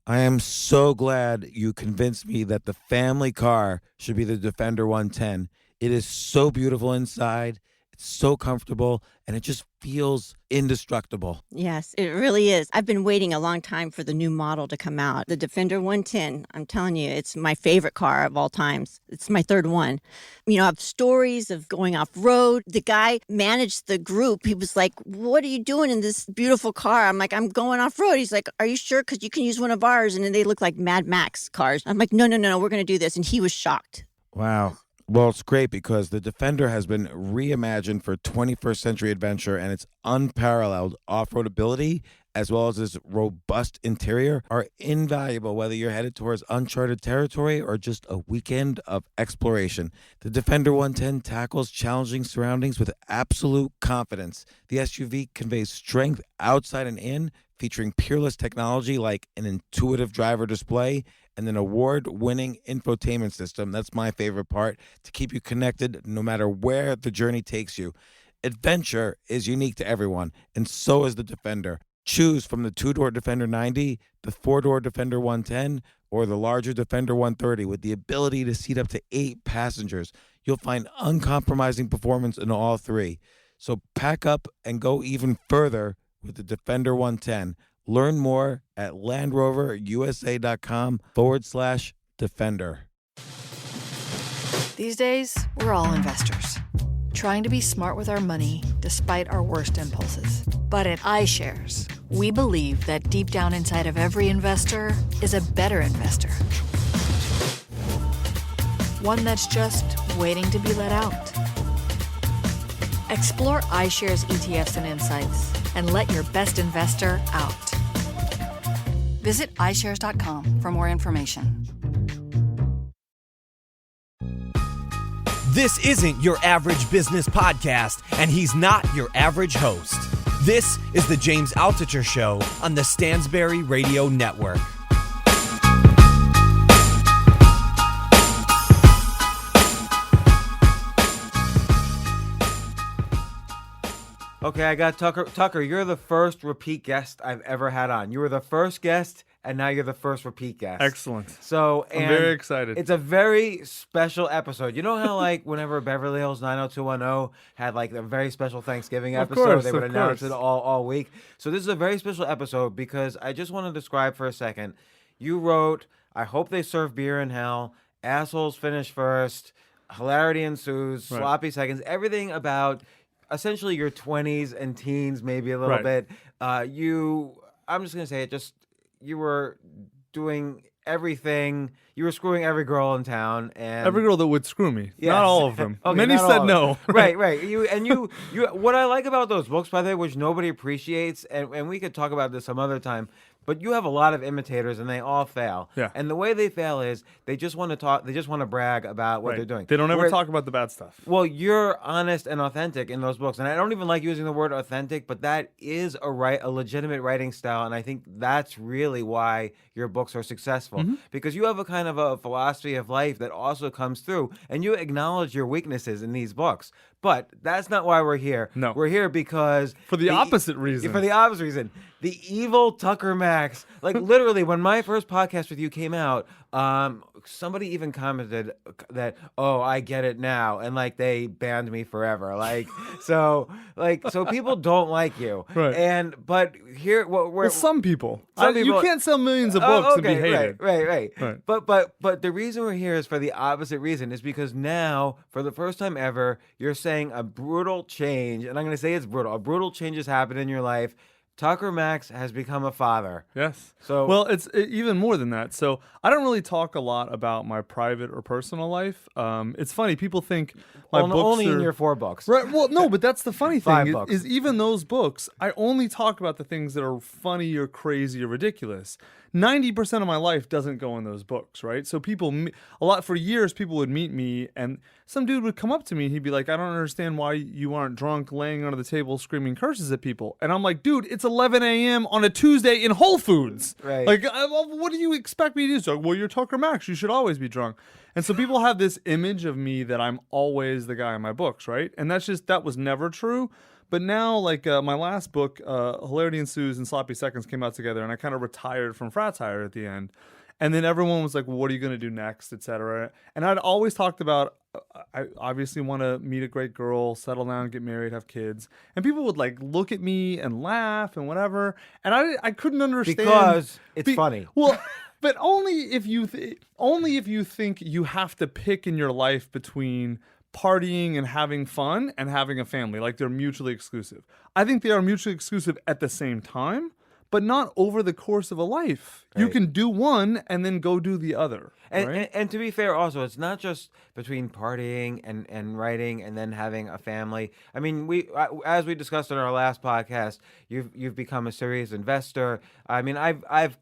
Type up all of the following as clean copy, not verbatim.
I am so glad you convinced me that the family car should be the Defender 110. It is so beautiful inside, it's so comfortable, and it just feels indestructible. Yes, it really is. I've been waiting a long time for the new model to come out. The Defender 110, I'm telling you, it's my favorite car of all times. It's my third one. You know, I have stories of going off road. The guy managed the group. He was like, "What are you doing in this beautiful car?" I'm like, "I'm going off road." He's like, "Are you sure? Because you can use one of ours." And then they look like Mad Max cars. I'm like, no, we're going to do this. And he was shocked. Wow. Well, it's great because the Defender has been reimagined for 21st century adventure, and its unparalleled off-road ability as well as its robust interior are invaluable whether you're headed towards uncharted territory or just a weekend of exploration. The Defender 110 tackles challenging surroundings with absolute confidence. The SUV conveys strength outside and in, featuring peerless technology like an intuitive driver display and an award-winning infotainment system. That's my favorite part, to keep you connected no matter where the journey takes you. Adventure is unique to everyone, and so is the Defender. Choose from the two-door Defender 90, the four-door Defender 110, or the larger Defender 130 with the ability to seat up to 8 passengers. You'll find uncompromising performance in all three. So pack up and go even further with the Defender 110. Learn more at LandRoverUSA.com/Defender. These days, we're all investors, trying to be smart with our money despite our worst impulses. But at iShares, we believe that deep down inside of every investor is a better investor. One that's just waiting to be let out. Explore iShares ETFs and insights and let your best investor out. Visit iShares.com for more information. This isn't your average business podcast, and he's not your average host. This is the James Altucher Show on the Stansberry Radio Network. Okay, I got Tucker. Tucker, you're the first repeat guest I've ever had on. You were the first guest, and now you're the first repeat guest. Excellent. So, I'm very excited. It's a very special episode. You know how, like, whenever Beverly Hills 90210 had, like, a very special Thanksgiving episode, they would announce it all week. So this is a very special episode because I just want to describe for a second. You wrote, "I hope they serve beer in hell, assholes finish first, hilarity ensues, sloppy seconds," everything about essentially your 20s and teens, maybe a little bit. I'm just going to say it, you were doing everything. You were screwing every girl in town, and every girl that would screw me. Yes. Not all of them. Okay, Many said no. Right. You what I like about those books, by the way, which nobody appreciates, and we could talk about this some other time, but you have a lot of imitators, and they all fail. Yeah. And the way they fail is they just want to talk. They just want to brag about what they're doing. They don't ever talk about the bad stuff. Well, you're honest and authentic in those books, and I don't even like using the word authentic, but that is a legitimate writing style, and I think that's really why your books are successful, because you have a kind of a philosophy of life that also comes through, and you acknowledge your weaknesses in these books. But that's not why we're here. No. We're here because For the opposite reason. For the opposite reason. The evil Tucker Max. Like, literally, when my first podcast with you came out, somebody even commented that, "Oh, I get it now," and like they banned me forever. So people don't like you. Right. But here, Some people. Some You people- can't sell millions of books and be hated. Right. Right. But the reason we're here is for the opposite reason, is because now, for the first time ever, you're saying a brutal change, and I'm going to say it's brutal. A brutal change has happened in your life. Tucker Max has become a father. Yes. So, well, it's even more than that. So I don't really talk a lot about my private or personal life. It's funny. People think my books only are... in your 4 books. Right. Well, no, but that's the funny 5 thing books. is even those books, I only talk about the things that are funny or crazy or ridiculous. 90% of my life doesn't go in those books, right? So for years, people would meet me and some dude would come up to me and he'd be like, "I don't understand why you aren't drunk laying under the table screaming curses at people." And I'm like, "Dude, it's 11 a.m. on a Tuesday in Whole Foods. Right. Like, what do you expect me to do?" So, "Well, you're Tucker Max. You should always be drunk." And so people have this image of me that I'm always the guy in my books, right? And that was never true. But now, like my last book, Hilarity Ensues and Sloppy Seconds came out together, and I kind of retired from Fratire at the end. And then everyone was like, well, what are you going to do next, et cetera. And I'd always talked about, I obviously want to meet a great girl, settle down, get married, have kids. And people would like look at me and laugh and whatever. And I couldn't understand. Because it's funny. Well, but only if you think you have to pick in your life between partying and having fun and having a family. Like they're mutually exclusive. I think they are mutually exclusive at the same time, but not over the course of a life. Right. You can do one and then go do the other. And to be fair, also, it's not just between partying and writing and then having a family. I mean, as we discussed in our last podcast, you've become a serious investor. I mean, I've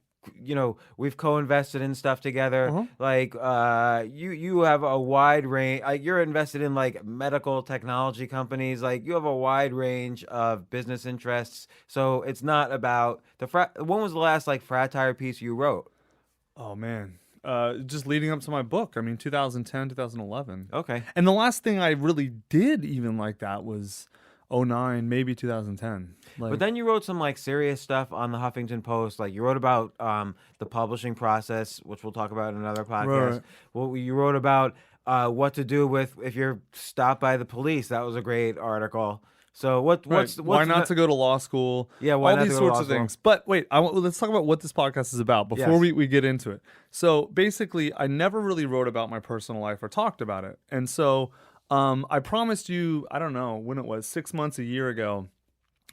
we've co-invested in stuff together. Uh-huh. Like, you have a wide range. You're invested in like medical technology companies. Like, you have a wide range of business interests. So it's not about when was the last like Fratire piece you wrote? Oh man. Just leading up to my book. I mean, 2010, 2011. Okay. And the last thing I really did even like that was 2009, maybe 2010. But then you wrote some like serious stuff on the Huffington Post. Like you wrote about the publishing process, which we'll talk about in another podcast. Right. Well, you wrote about what to do with if you're stopped by the police. That was a great article. So what's why not to go to law school? Yeah, why all not these to go to sorts law of school? things. But wait, let's talk about what this podcast is about before we get into it. So basically, I never really wrote about my personal life or talked about it, and so I promised you, I don't know when it was, 6 months, a year ago,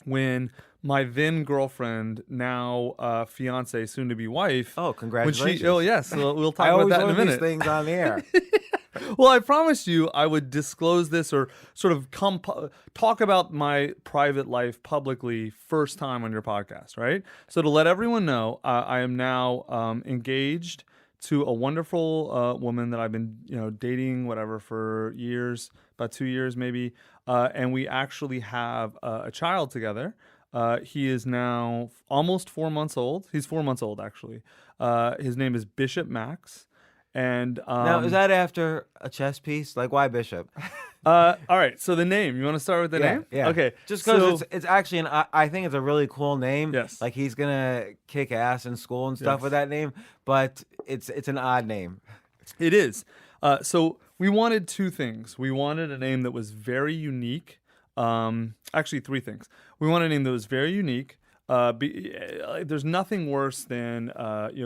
when my then girlfriend, now fiance, soon to be wife. Oh, congratulations! Yes, we'll talk about that in a minute. These things on the air. Well, I promised you I would disclose this or sort of talk about my private life publicly first time on your podcast, right? So to let everyone know, I am now engaged to a wonderful woman that I've been, dating, whatever, for years, about 2 years maybe, and we actually have a child together. He is now almost 4 months old. He's 4 months old, actually. His name is Bishop Max. And now, is that after a chess piece? Like, why Bishop? All right. So the name. You want to start with the name? Yeah. Okay. Just because it's actually I think it's a really cool name. Yes. Like he's gonna kick ass in school and stuff with that name, but it's an odd name. It is. So we wanted two things. We wanted a name that was very unique. Actually, three things. We wanted a name that was very unique. There's nothing worse than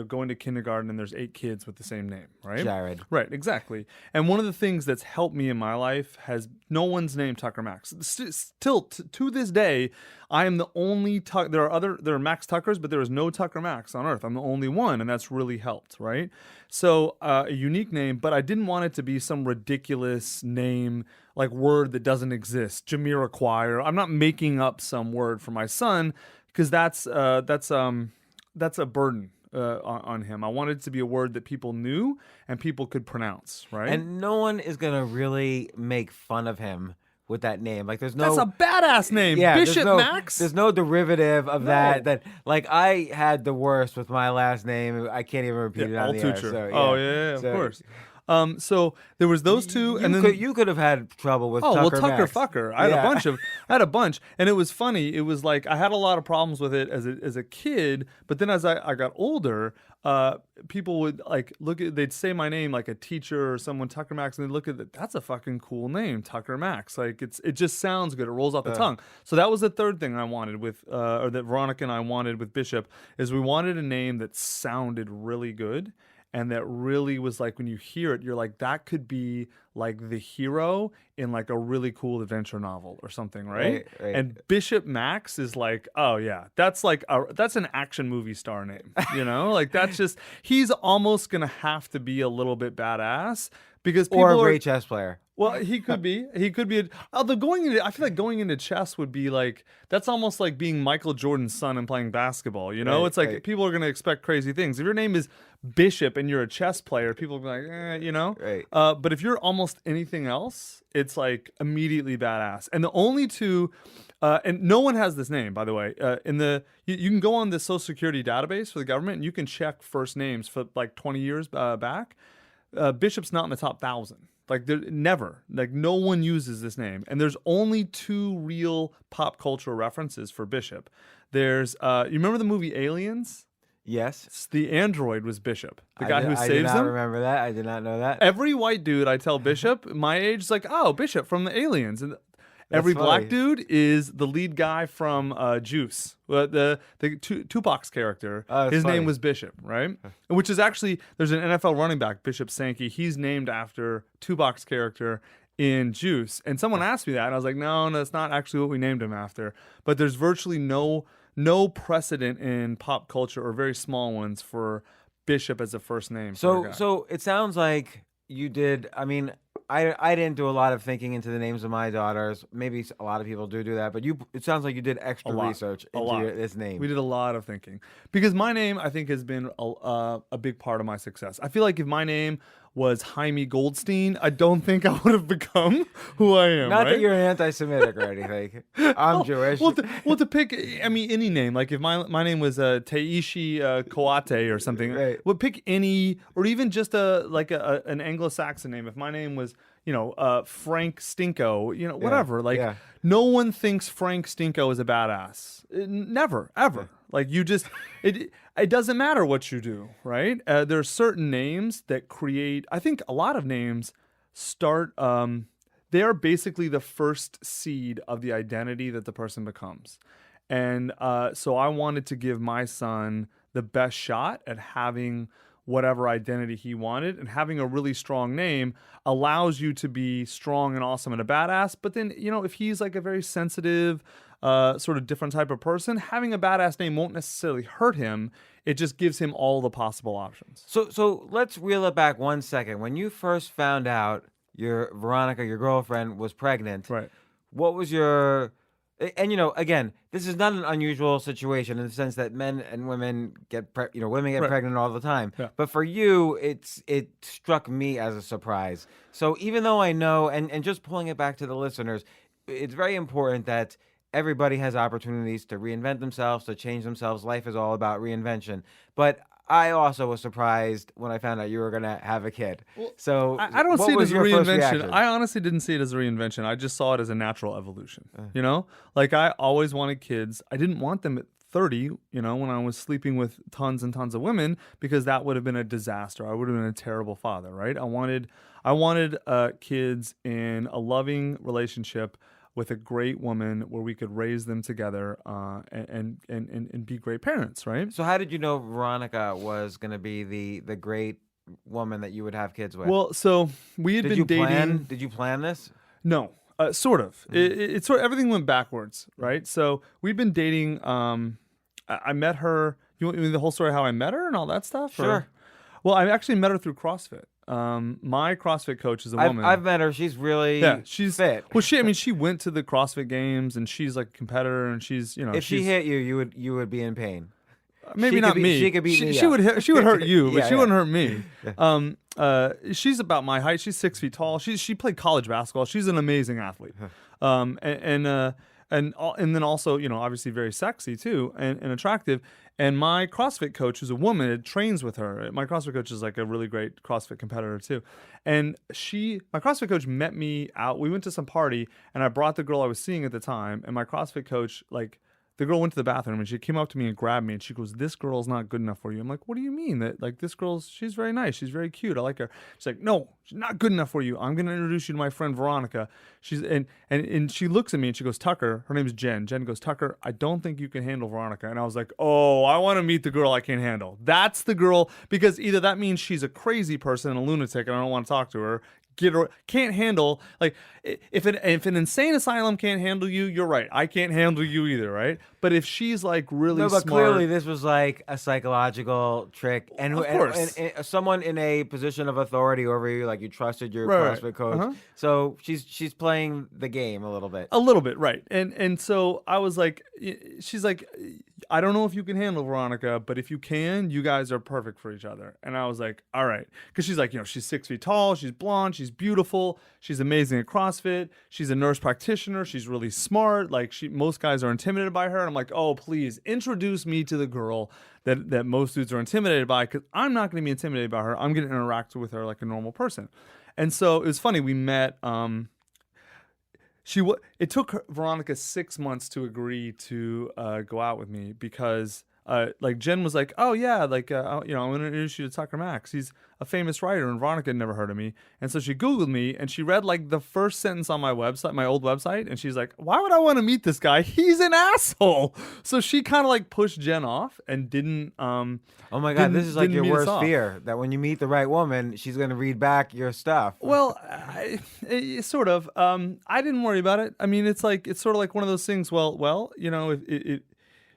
going to kindergarten and there's 8 kids with the same name, right? Jared. Right, exactly. And one of the things that's helped me in my life has no one's named Tucker Max. Still to this day, I am the only there are Max Tuckers, but there is no Tucker Max on Earth. I'm the only one, and that's really helped, right? So a unique name, but I didn't want it to be some ridiculous name, like word that doesn't exist, Jamiroquai, or I'm not making up some word for my son. Because that's a burden on him. I wanted it to be a word that people knew and people could pronounce, right? And no one is gonna really make fun of him with that name. Like, there's no. That's a badass name, yeah, Bishop Max. There's no derivative of that. That like I had the worst with my last name. I can't even repeat it on the air. Altucher. So, Oh yeah, of course. So there was those two, and then you could have had trouble with. Tucker Max. Fucker. I had a bunch, and it was funny. It was like I had a lot of problems with it as a kid, but then as I got older, people would they'd say my name, like a teacher or someone, Tucker Max, and they'd look at it. That's a fucking cool name, Tucker Max. Like it just sounds good. It rolls off the tongue. So that was the third thing I wanted with, or that Veronica and I wanted with Bishop, is we wanted a name that sounded really good. And that really was like, when you hear it, you're like, that could be like the hero in like a really cool adventure novel or something, right? Right. And Bishop Max is like, oh yeah, that's an action movie star name, like that's just, he's almost gonna have to be a little bit badass because people or a great chess player. Well, he could be. Although I feel like going into chess would be like, that's almost like being Michael Jordan's son and playing basketball. Right, it's like people are going to expect crazy things. If your name is Bishop and you're a chess player, people will be like, Right. But if you're almost anything else, it's like immediately badass. And the only two, and no one has this name, by the way. You can go on the Social Security database for the government and you can check first names for like 20 years back. Bishop's not in the top 1,000. Like never. Like no one uses this name. And there's only 2 real pop culture references for Bishop. There's you remember the movie Aliens? Yes. The android was Bishop, the guy who I saves did not them. remember that. I did not know that. Every white dude I tell Bishop, my age, is like, oh, Bishop from the Aliens. And every funny. black dude is the lead guy from Juice. The Tupac's character. Oh, his funny. name was Bishop, right? Which is actually, there's an NFL running back, Bishop Sankey. He's named after Tupac's character in Juice. And someone asked me that, and I was like, no, that's not actually what we named him after. But there's virtually no precedent in pop culture, or very small ones, for Bishop as a first name. for a guy. So it sounds like you did. I mean, I didn't do a lot of thinking into the names of my daughters. Maybe a lot of people do that, but it sounds like you did extra research into this name. We did a lot of thinking because my name, I think, has been a big part of my success. I feel like if my name was Jaime Goldstein, I don't think I would have become who I am. Not right? that you're anti-Semitic or anything. I'm Jewish. Well, to pick, I mean, any name. Like if my name was Taishi Coate or something, Right. would pick any, or even just an Anglo-Saxon name. If my name was, Frank Stinko, whatever. yeah. No one thinks Frank Stinko is a badass. Never, ever. Like you just, it doesn't matter what you do, right? There are certain names that create, I think a lot of names start, they are basically the first seed of the identity that the person becomes. And so I wanted to give my son the best shot at having whatever identity he wanted, and having a really strong name allows you to be strong and awesome and a badass. But then, if he's like a very sensitive, sort of different type of person, having a badass name won't necessarily hurt him. It just gives him all the possible options. So let's reel it back 1 second. When you first found out Veronica, your girlfriend, was pregnant, Right. what was your... And again, this is not an unusual situation in the sense that men and women women get Right. pregnant all the time. Yeah. But for you, it struck me as a surprise. So even though I know, and just pulling it back to the listeners, it's very important that everybody has opportunities to reinvent themselves, to change themselves. Life is all about reinvention. But I also was surprised when I found out you were going to have a kid. So I don't what see it was as a your first reinvention. reaction? I honestly didn't see it as a reinvention. I just saw it as a natural evolution. Like I always wanted kids. I didn't want them at 30, when I was sleeping with tons and tons of women, because that would have been a disaster. I would have been a terrible father, right? I wanted kids in a loving relationship with a great woman where we could raise them together and be great parents, right? So how did you know Veronica was going to be the great woman that you would have kids with? Well, so we had did been you dating. Did you plan this? No, sort of. It sort of, everything went backwards, right? So we've been dating. I met her. You want me the whole story how I met her and all that stuff? Sure. Well, I actually met her through CrossFit. My CrossFit coach is a woman. I've met her. She's really she's fit. Well, she went to the CrossFit Games, and she's like a competitor, and she's If she hit you, you would be in pain. Maybe she not could me. She could beat me. She would hurt you, but Yeah, she yeah. wouldn't hurt me. She's about my height. She's 6 feet tall. She played college basketball. She's an amazing athlete. And then also, obviously very sexy too, and attractive. And my CrossFit coach, who's a woman, trains with her. My CrossFit coach is like a really great CrossFit competitor too. And my CrossFit coach met me out. We went to some party, and I brought the girl I was seeing at the time. And my CrossFit coach, the girl went to the bathroom, and she came up to me and grabbed me, and she goes, "This girl's not good enough for you." I'm like, "What do you mean? That this girl's, she's very nice. She's very cute. I like her." She's like, "No, she's not good enough for you. I'm going to introduce you to my friend Veronica." She's and she looks at me and she goes, "Tucker," her name is Jen. Jen goes, "Tucker, I don't think you can handle Veronica." And I was like, "Oh, I want to meet the girl I can't handle." That's the girl, because either that means she's a crazy person, a lunatic, and I don't want to talk to her. Can't handle, if an insane asylum can't handle you, you're right. I can't handle you either, right? But if she's really No, but smart, clearly this was like a psychological trick, and Of course. and someone in a position of authority over you, like you trusted your Right. CrossFit coach. Uh-huh. So she's playing the game a little bit. a little bit, right? And so I was like, she's like, "I don't know if you can handle Veronica, but if you can, you guys are perfect for each other." And I was like, "All right," because she's like, she's 6 feet tall, she's blonde, she's beautiful, she's amazing at CrossFit, she's a nurse practitioner, she's really smart. Most guys are intimidated by her, and I'm like, "Oh, please introduce me to the girl that most dudes are intimidated by, because I'm not going to be intimidated by her. I'm going to interact with her like a normal person." And so it was funny. We met. It took Veronica 6 months to agree to go out with me because like Jen was like, oh yeah, like I'm going to introduce you to Tucker Max. He's a famous writer, and Veronica had never heard of me, and so she Googled me and she read like the first sentence on my website, my old website, and she's like, why would I want to meet this guy? He's an asshole. So she kind of like pushed Jen off and didn't. Oh my God, this is like your didn't meet us worst off. fear, that when you meet the right woman, she's going to read back your stuff. Well, sort of. I didn't worry about it. I mean, it's sort of like one of those things. Well,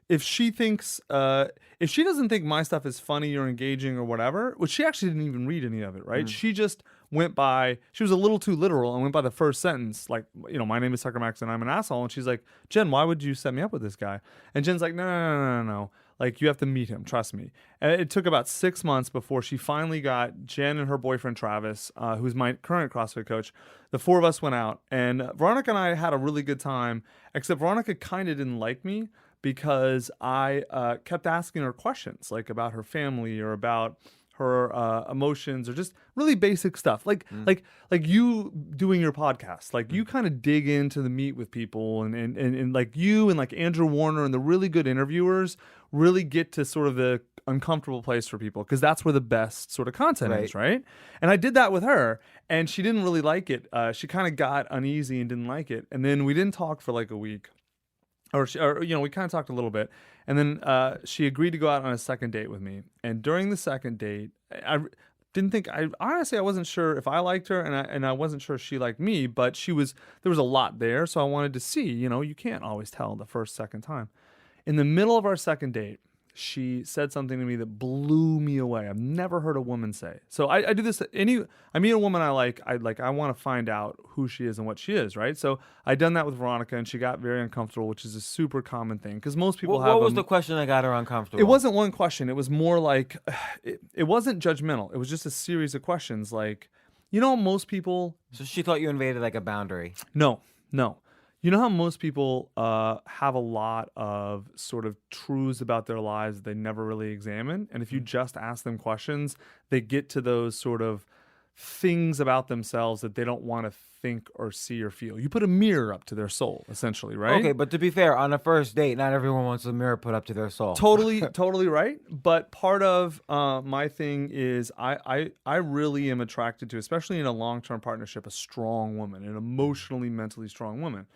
if she thinks, if she doesn't think my stuff is funny or engaging or whatever, which she actually didn't even read any of it, right? She just went by. She was a little too literal and went by the first sentence, like, my name is Tucker Max and I'm an asshole. And she's like, Jen, why would you set me up with this guy? And Jen's like, no. Like, you have to meet him. Trust me. And it took about 6 months before she finally got Jen and her boyfriend, Travis, who's my current CrossFit coach. The four of us went out, and Veronica and I had a really good time, except Veronica kind of didn't like me because I kept asking her questions, like about her family or about her emotions or just really basic stuff, like you doing your podcast. Like, you kind of dig into the meat with people, and like you and like Andrew Warner and the really good interviewers really get to sort of the uncomfortable place for people, because that's where the best sort of content is, right? And I did that with her, and she didn't really like it. She kind of got uneasy and didn't like it, and then we didn't talk for like a week. Or we kind of talked a little bit, and then she agreed to go out on a second date with me. And during the second date, I wasn't sure if I liked her, and I wasn't sure she liked me. But there was a lot there, so I wanted to see. You can't always tell the second time. In the middle of our second date, she said something to me that blew me away. I've never heard a woman say. So I do this. I meet a woman I like. I want to find out who she is and what she is, right? So I done that with Veronica, and she got very uncomfortable, which is a super common thing because most people have. What was the question that got her uncomfortable? It wasn't one question. It was more like it wasn't judgmental. It was just a series of questions. Like, most people. So she thought you invaded like a boundary. No. You know how most people have a lot of sort of truths about their lives that they never really examine? And if you just ask them questions, they get to those sort of things about themselves that they don't want to think or see or feel. You put a mirror up to their soul, essentially, right? Okay, but to be fair, on a first date, not everyone wants a mirror put up to their soul. Totally right. But part of my thing is I really am attracted to, especially in a long-term partnership, a strong woman, an emotionally, mentally strong woman.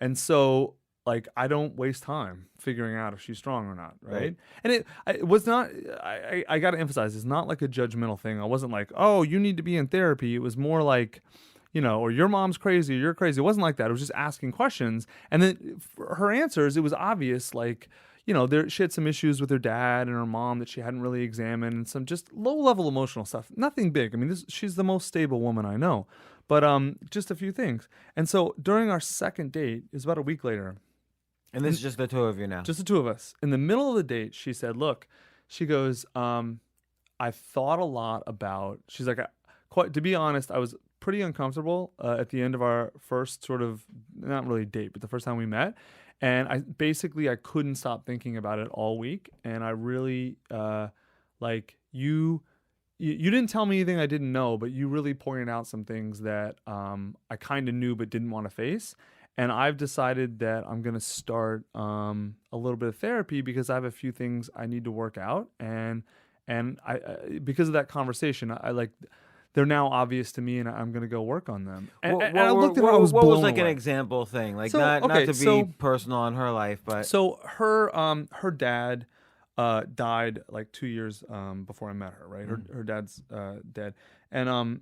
And so, like, I don't waste time figuring out if she's strong or not, right? And it was not, I got to emphasize, it's not like a judgmental thing. I wasn't like, oh, you need to be in therapy. It was more like, or your mom's crazy, or you're crazy. It wasn't like that. It was just asking questions. And then for her answers, it was obvious, like, she had some issues with her dad and her mom that she hadn't really examined, and some just low-level emotional stuff. Nothing big. I mean, she's the most stable woman I know. But just a few things. And so during our second date, it was about a week later. And this is just the two of you now? Just the two of us. In the middle of the date, she said, look, she goes, I thought a lot about, she's like, to be honest, I was pretty uncomfortable at the end of our first sort of, not really date, but the first time we met. And I couldn't stop thinking about it all week. And I really, you didn't tell me anything I didn't know, but you really pointed out some things that I kind of knew but didn't want to face. And I've decided that I'm going to start a little bit of therapy because I have a few things I need to work out. And I because of that conversation, they're now obvious to me, and I'm going to go work on them. And I looked at her, I was blown What was like away. An example thing? Like, So, not okay, to be personal on her life, but... So her dad died like 2 years before I met her, right? Her dad's dead. And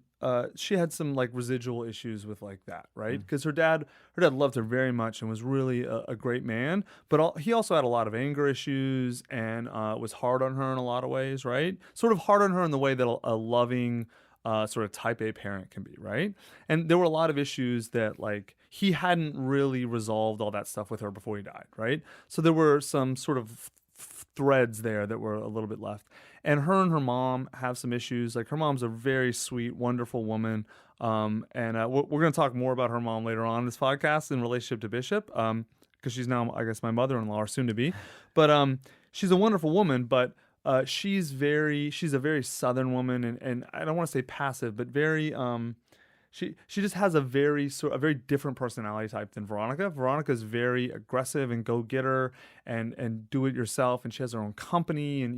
she had some like residual issues with like that, right? Because her dad loved her very much and was really a great man, but he also had a lot of anger issues and was hard on her in a lot of ways, right? Sort of hard on her in the way that a loving sort of type A parent can be, right? And there were a lot of issues that like he hadn't really resolved all that stuff with her before he died, right? So there were some sort of threads there that were a little bit left. And her mom have some issues. Like, her mom's a very sweet, wonderful woman. And we're going to talk more about her mom later on in this podcast in relationship to Bishop, because she's now, I guess, my mother-in-law, or soon to be. But she's a wonderful woman, but she's a very Southern woman, and I don't want to say passive, but very she just has a very different personality type than Veronica. Veronica's very aggressive and go-getter and do it yourself, and she has her own company, and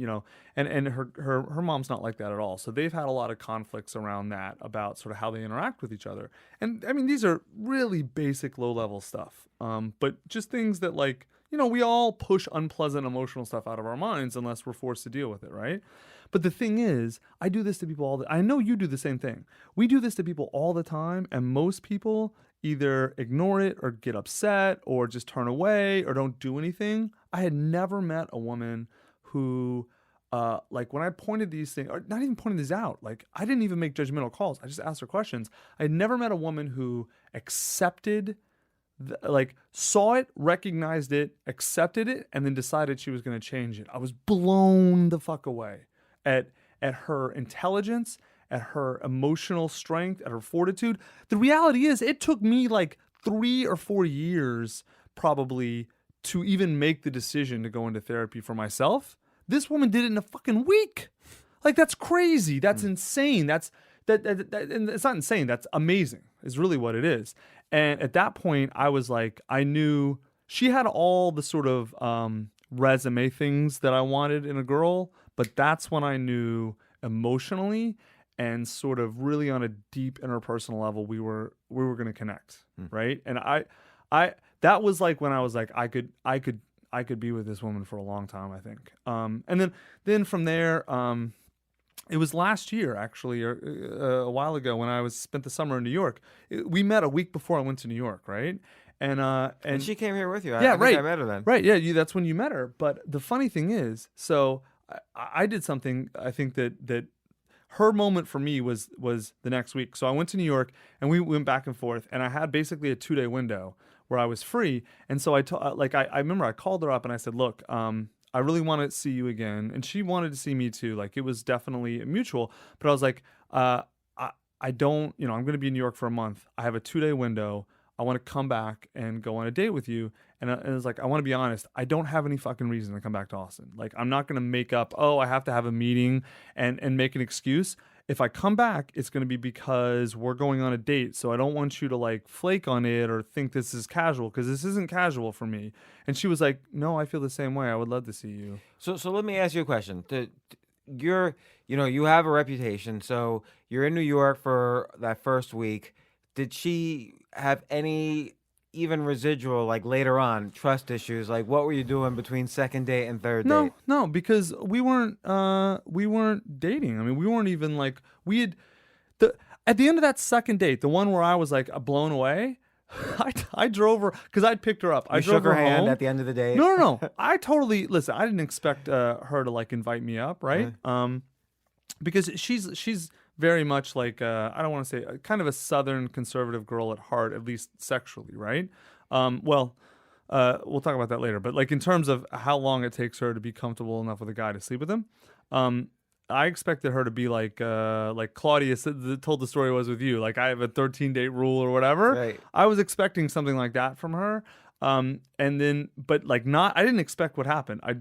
and her mom's not like that at all. So they've had a lot of conflicts around that about sort of how they interact with each other. And I mean, these are really basic low-level stuff. But just things that we all push unpleasant emotional stuff out of our minds unless we're forced to deal with it, right? But the thing is, I do this to people I know you do the same thing. We do this to people all the time, and most people either ignore it or get upset or just turn away or don't do anything. I had never met a woman who, when I pointed these things, or not even pointing these out, I didn't even make judgmental calls. I just asked her questions. I had never met a woman who accepted saw it, recognized it, accepted it, and then decided she was going to change it. I was blown the fuck away at her intelligence, at her emotional strength, at her fortitude. The reality is, it took me 3 or 4 years probably to even make the decision to go into therapy for myself. This woman did it in a fucking week. That's crazy. That's insane. And it's not insane. That's amazing, is really what it is. And at that point, I was I knew she had all the sort of resume things that I wanted in a girl, but that's when I knew emotionally and sort of really on a deep interpersonal level we were going to connect, right? And I that was when I was I could be with this woman for a long time, I think. And then from there, it was last year, actually, or a while ago, when I spent the summer in New York. We met a week before I went to New York, right? And she came here with you. Yeah, I right. think I met her then. Right, yeah, that's when you met her. But the funny thing is, so I did something, I think that her moment for me was the next week. So I went to New York, and we went back and forth, and I had basically a 2-day window where I was free. And so I remember I called her up and I said, look, I really want to see you again. And she wanted to see me too. It was definitely mutual. But I was I don't, I'm going to be in New York for a month. I have a 2-day window. I want to come back and go on a date with you. And it was I want to be honest, I don't have any fucking reason to come back to Austin. I'm not going to make up, I have to have a meeting and make an excuse. If I come back, it's going to be because we're going on a date. So I don't want you to flake on it or think this is casual, because this isn't casual for me. And she was like, no, I feel the same way. I would love to see you. So let me ask you a question. You have a reputation. So you're in New York for that first week. Did she have any even residual, later on, trust issues? What were you doing between second date and third date? No, because we weren't dating. I mean, we weren't even at the end of that second date, the one where I was blown away, I drove her, because I'd picked her up. I drove shook her hand home. at the end of the date? No. I totally, listen, I didn't expect her to invite me up, right? Because she's very much I don't want to say, kind of a Southern conservative girl at heart, at least sexually, right? We'll talk about that later. But in terms of how long it takes her to be comfortable enough with a guy to sleep with him, I expected her to be like Claudia told the story was with you. I have a 13-date rule or whatever. Right. I was expecting something like that from her. And then, but not, I didn't expect what happened. I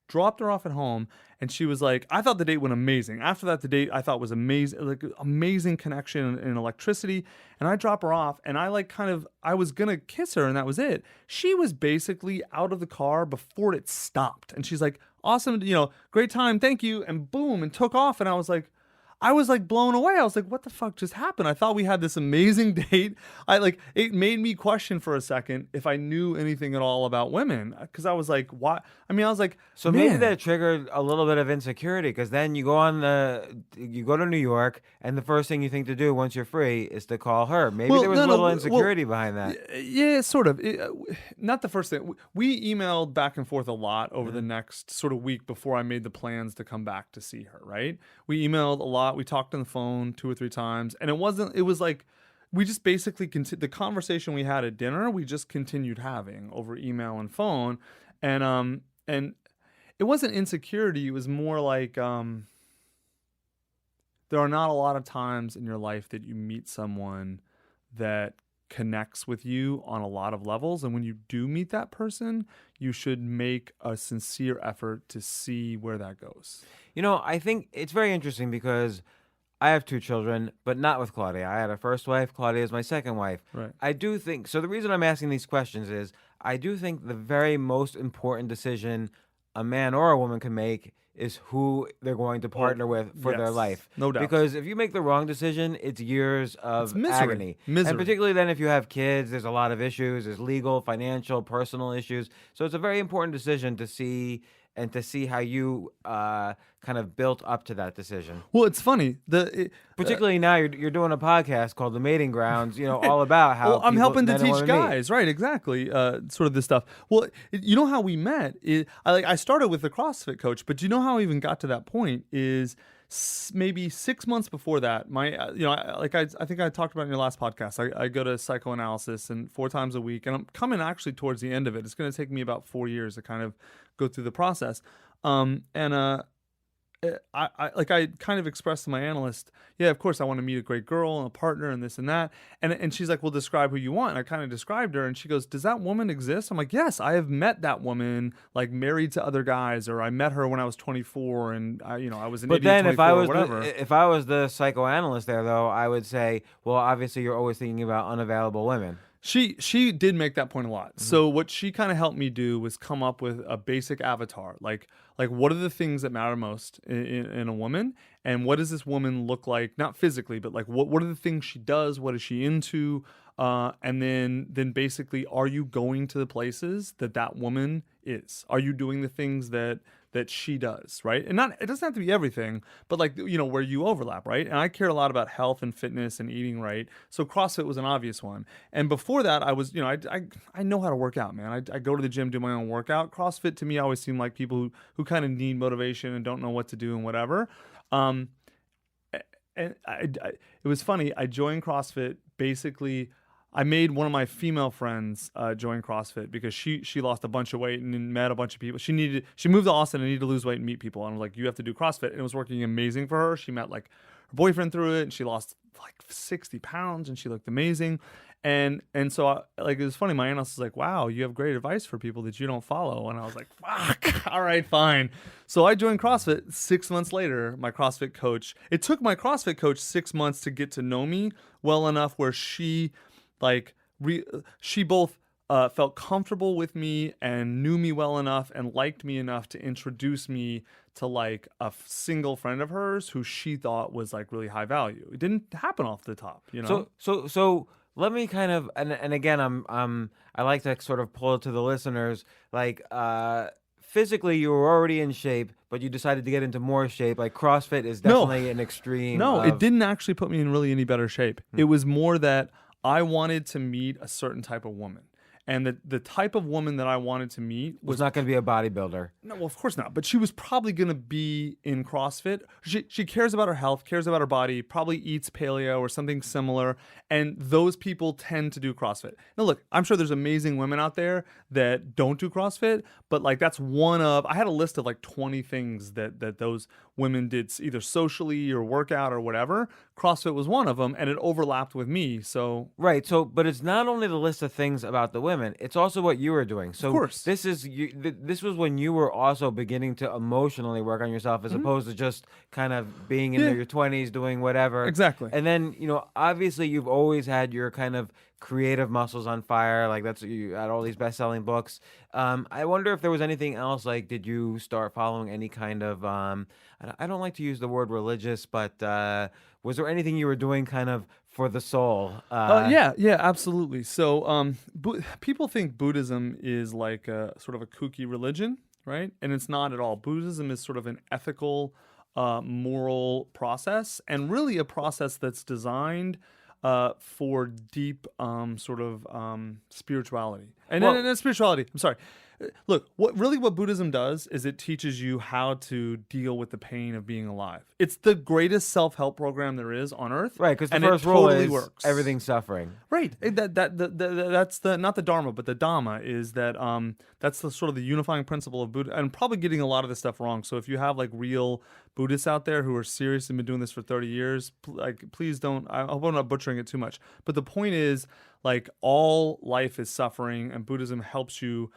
dropped her off at home, and she was I thought the date went amazing. After that, the date I thought was amazing, amazing connection and electricity. And I drop her off, and I I was gonna kiss her, and that was it. She was basically out of the car before it stopped, and she's like, awesome, great time, thank you, and boom, and took off. And I was blown away. I was like, what the fuck just happened? I thought we had this amazing date. It made me question for a second if I knew anything at all about women. Because I was like, what? I mean, I was like, so man. maybe that triggered a little bit of insecurity, because then you go to New York, and the first thing you think to do once you're free is to call her. Maybe there was a little insecurity behind that. Yeah, sort of. Not the first thing. We emailed back and forth a lot over the next sort of week before I made the plans to come back to see her, right? We emailed a lot. We talked on the phone 2 or 3 times, and it was we just basically the conversation we had at dinner, we just continued having over email and phone. And it wasn't insecurity. It was more there are not a lot of times in your life that you meet someone that connects with you on a lot of levels. And when you do meet that person, you should make a sincere effort to see where that goes. I think it's very interesting, because I have 2 children, but not with Claudia. I had a first wife. Claudia is my second wife. Right. I do think so. The reason I'm asking these questions is I do think the very most important decision a man or a woman can make is who they're going to partner with for their yes, life. no doubt. Because if you make the wrong decision, it's years of misery. agony. Misery. And particularly then if you have kids, there's a lot of issues. There's legal, financial, personal issues. So it's a very important decision to see how you kind of built up to that decision. Well, it's funny. Particularly now you're doing a podcast called The Mating Grounds, all about how I'm helping to men and teach women meet. guys, right? Exactly. Sort of this stuff. Well, you know how we met? I started with a CrossFit coach, but you know how I even got to that point is maybe 6 months before that. I think I talked about in your last podcast. I go to psychoanalysis and 4 times a week, and I'm coming actually towards the end of it. It's going to take me about 4 years to kind of go through the process. I kind of expressed to my analyst, yeah, of course I want to meet a great girl and a partner and this and that. And she's like, well, describe who you want. And I kind of described her, and she goes, does that woman exist? I'm like, yes, I have met that woman, like married to other guys, or I met her when I was 24 and I was an But idiot then 24 or whatever. if I was the psychoanalyst there though, I would say, well, obviously you're always thinking about unavailable women. She did make that point a lot. Mm-hmm. So what she kind of helped me do was come up with a basic avatar, like what are the things that matter most in a woman, and what does this woman look like, not physically, but like what are the things she does, what is she into, and then basically, are you going to the places that woman is? Are you doing the things that she does, right? And it doesn't have to be everything, but like, where you overlap, right? And I cared a lot about health and fitness and eating right. So CrossFit was an obvious one. And before that, I was, I know how to work out, man. I go to the gym, do my own workout. CrossFit to me always seemed like people who kind of need motivation and don't know what to do and whatever. And it was funny. I joined CrossFit basically. I made one of my female friends join CrossFit because she lost a bunch of weight and met a bunch of people. She moved to Austin and needed to lose weight and meet people. And I was like, you have to do CrossFit. And it was working amazing for her. She met like her boyfriend through it, and she lost like 60 pounds and she looked amazing. And so it was funny. My analyst was like, wow, you have great advice for people that you don't follow. And I was like, fuck, all right, fine. So I joined CrossFit. 6 months later, my CrossFit coach, it took my CrossFit coach 6 months to get to know me well enough where she both felt comfortable with me and knew me well enough and liked me enough to introduce me to like a single friend of hers who she thought was like really high value. It didn't happen off the top, So let me kind of and again I like to sort of pull it to the listeners, like physically you were already in shape, but you decided to get into more shape. Like CrossFit is definitely an extreme. No, it didn't actually put me in really any better shape. It was more that I wanted to meet a certain type of woman. And the type of woman that I wanted to meet was not going to be a bodybuilder. No, well, of course not. But she was probably going to be in CrossFit. She cares about her health, cares about her body, probably eats paleo or something similar. And those people tend to do CrossFit. Now, look, I'm sure there's amazing women out there that don't do CrossFit. But like that's one of, I had a list of like 20 things that those women did either socially or workout or whatever. CrossFit was one of them, and it overlapped with me. So right. So, but it's not only the list of things about the women; it's also what you were doing. So, of course, this was when you were also beginning to emotionally work on yourself, as opposed to just kind of being in your 20s doing whatever. Exactly. And then obviously, you've always had your kind of creative muscles on fire. Like that's you had all these best-selling books. I wonder if there was anything else. Like, did you start following any kind of? I don't like to use the word religious, but was there anything you were doing kind of for the soul? Yeah, absolutely. So people think Buddhism is like a sort of a kooky religion, right? And it's not at all. Buddhism is sort of an ethical, moral process, and really a process that's designed for deep sort of spirituality. And spirituality, I'm sorry. Look, what Buddhism does is it teaches you how to deal with the pain of being alive. It's the greatest self-help program there is on earth. Right, because the first rule is everything's suffering. Right. That's the not the Dharma, but the Dhamma is that that's the sort of the unifying principle of Buddha. I'm probably getting a lot of this stuff wrong. So if you have like real Buddhists out there who are serious and been doing this for 30 years, please don't. I hope I'm not butchering it too much. But the point is, like, all life is suffering, and Buddhism helps you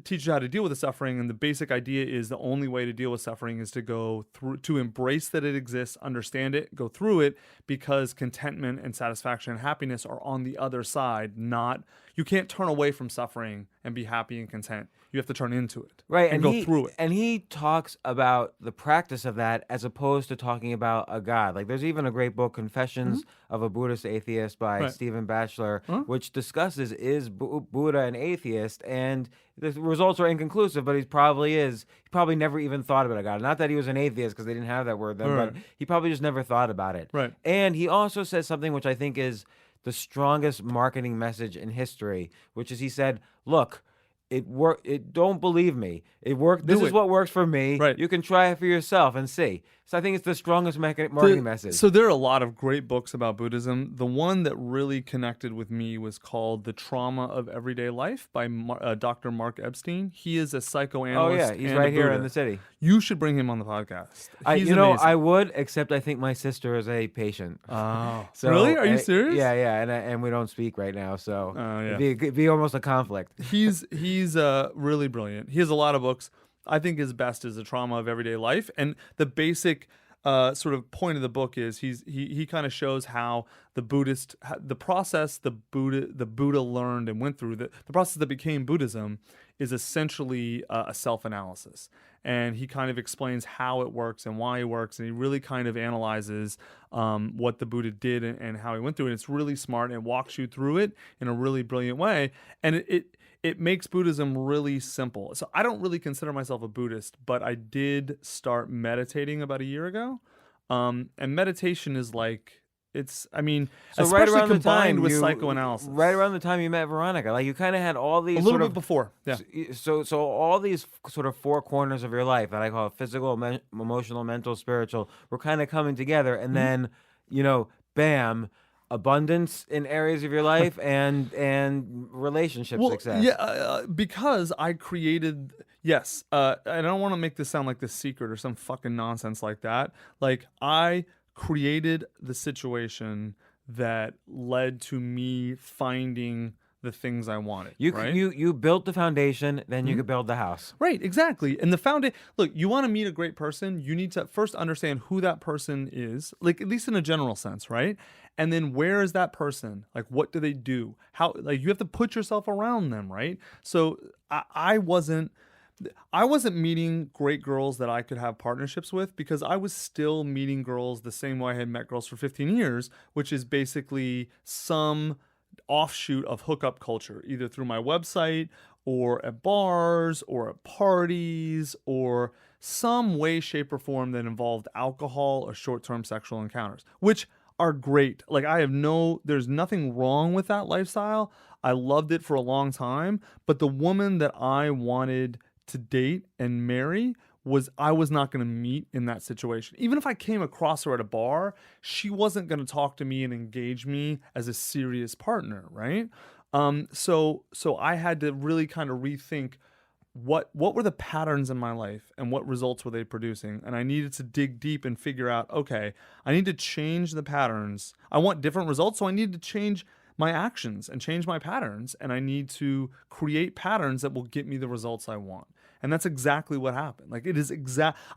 teaches you how to deal with the suffering, and the basic idea is the only way to deal with suffering is to go through, to embrace that it exists, understand it, go through it, because contentment and satisfaction and happiness are on the other side. Not, you can't turn away from suffering and be happy and content. You have to turn into it, right, and go through it. And he talks about the practice of that as opposed to talking about a god. Like, there's even a great book, Confessions of a Buddhist Atheist by Stephen Batchelor, which discusses, is Buddha an atheist? And the results are inconclusive, but he probably is. He probably never even thought about a god. Not that he was an atheist, because they didn't have that word then, but he probably just never thought about it. Right. And he also says something which I think is the strongest marketing message in history, which is, he said, look, it worked. Don't believe me. It worked. This is what works for me. Right. You can try it for yourself and see. So I think it's the strongest marketing message. So there are a lot of great books about Buddhism. The one that really connected with me was called The Trauma of Everyday Life by Dr. Mark Epstein. He is a psychoanalyst. Oh, yeah. He's and right a here Buddha. in the city. You should bring him on the podcast. He's amazing. I would, except I think my sister is a patient. Oh. So, Really? Are you serious? Yeah. And we don't speak right now, so yeah. it'd be almost a conflict. He's really brilliant. He has a lot of books. I think his best is The Trauma of Everyday Life, and the basic sort of point of the book is he kind of shows how the process the Buddha learned and went through, the process that became Buddhism is essentially a self-analysis, and he kind of explains how it works and why it works, and he really kind of analyzes what the Buddha did and how he went through it. It's really smart and walks you through it in a really brilliant way, and it makes Buddhism really simple. So I don't really consider myself a Buddhist, but I did start meditating about a year ago. And meditation is like, so especially right around combined the time with psychoanalysis. Right around the time you met Veronica, like, you kind of had all these A little bit before, yeah. So all these sort of four corners of your life that I call physical, emotional, mental, spiritual, were kind of coming together, and then, bam, abundance in areas of your life and relationship success. Yeah, because I created. Yes, I don't want to make this sound like this secret or some fucking nonsense like that. Like, I created the situation that led to me finding the things I wanted. You built the foundation, then you could build the house. Right, exactly. And the foundation. Look, you want to meet a great person, you need to first understand who that person is, like, at least in a general sense, right? And then, where is that person? Like, what do they do? How? Like, you have to put yourself around them, right? So I wasn't meeting great girls that I could have partnerships with, because I was still meeting girls the same way I had met girls for 15 years, which is basically some offshoot of hookup culture, either through my website or at bars or at parties or some way, shape, or form that involved alcohol or short-term sexual encounters, which are great. Like, there's nothing wrong with that lifestyle. I loved it for a long time, but the woman that I wanted to date and marry I was not going to meet in that situation. Even if I came across her at a bar, she wasn't going to talk to me and engage me as a serious partner, right? So I had to really kind of rethink what were the patterns in my life and what results were they producing, and I needed to dig deep and figure out, okay, I need to change the patterns. I want different results, so I need to change my actions and change my patterns, and I need to create patterns that will get me the results I want. And that's exactly what happened. Like, it is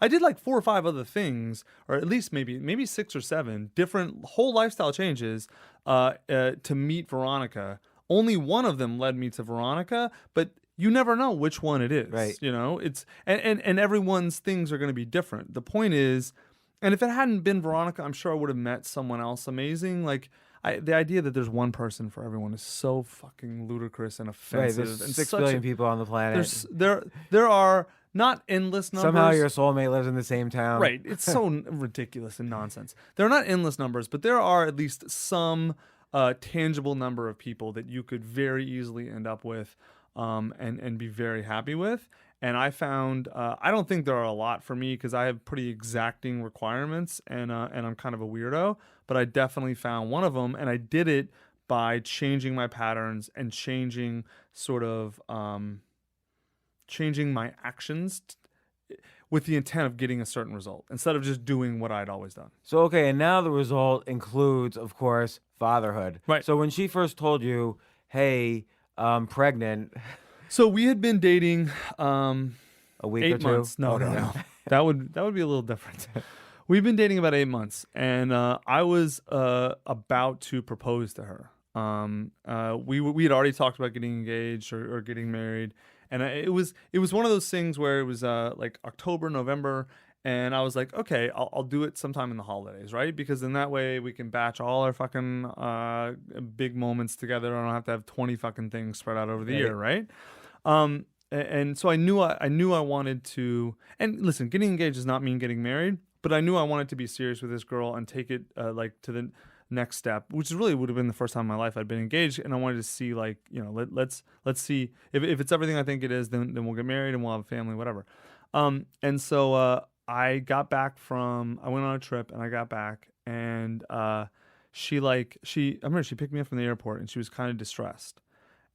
I did like 4 or 5 other things, or at least maybe 6 or 7 different whole lifestyle changes to meet Veronica. Only one of them led me to Veronica, but you never know which one it is. Right. It's and everyone's things are going to be different. The point is, and if it hadn't been Veronica, I'm sure I would have met someone else amazing. Like, the idea that there's one person for everyone is so fucking ludicrous and offensive. Right, there's and 6 billion people on the planet. There are not endless numbers. Somehow your soulmate lives in the same town. Right. It's so ridiculous and nonsense. There are not endless numbers, but there are at least some tangible number of people that you could very easily end up with and be very happy with. And I found, I don't think there are a lot for me because I have pretty exacting requirements and I'm kind of a weirdo, but I definitely found one of them, and I did it by changing my patterns and changing my actions with the intent of getting a certain result instead of just doing what I'd always done. So, okay, and now the result includes, of course, fatherhood. Right. So when she first told you, hey, I'm pregnant... So we had been dating A week or 8 two? months. No, Okay. no. That would be a little different. We've been dating about 8 months, and I was about to propose to her. We had already talked about getting engaged or getting married, and it was one of those things where it was like October, November, and I was like, okay, I'll do it sometime in the holidays, right? Because then that way we can batch all our fucking big moments together. I don't have to have 20 fucking things spread out over the year, right? And so I knew I wanted to. And listen, getting engaged does not mean getting married, but I knew I wanted to be serious with this girl and take it like to the next step, which really would have been the first time in my life I'd been engaged, and I wanted to see, like, let's see if it's everything I think it is, then we'll get married and we'll have a family, whatever. And so I went on a trip and I got back, and she remember she picked me up from the airport and she was kind of distressed,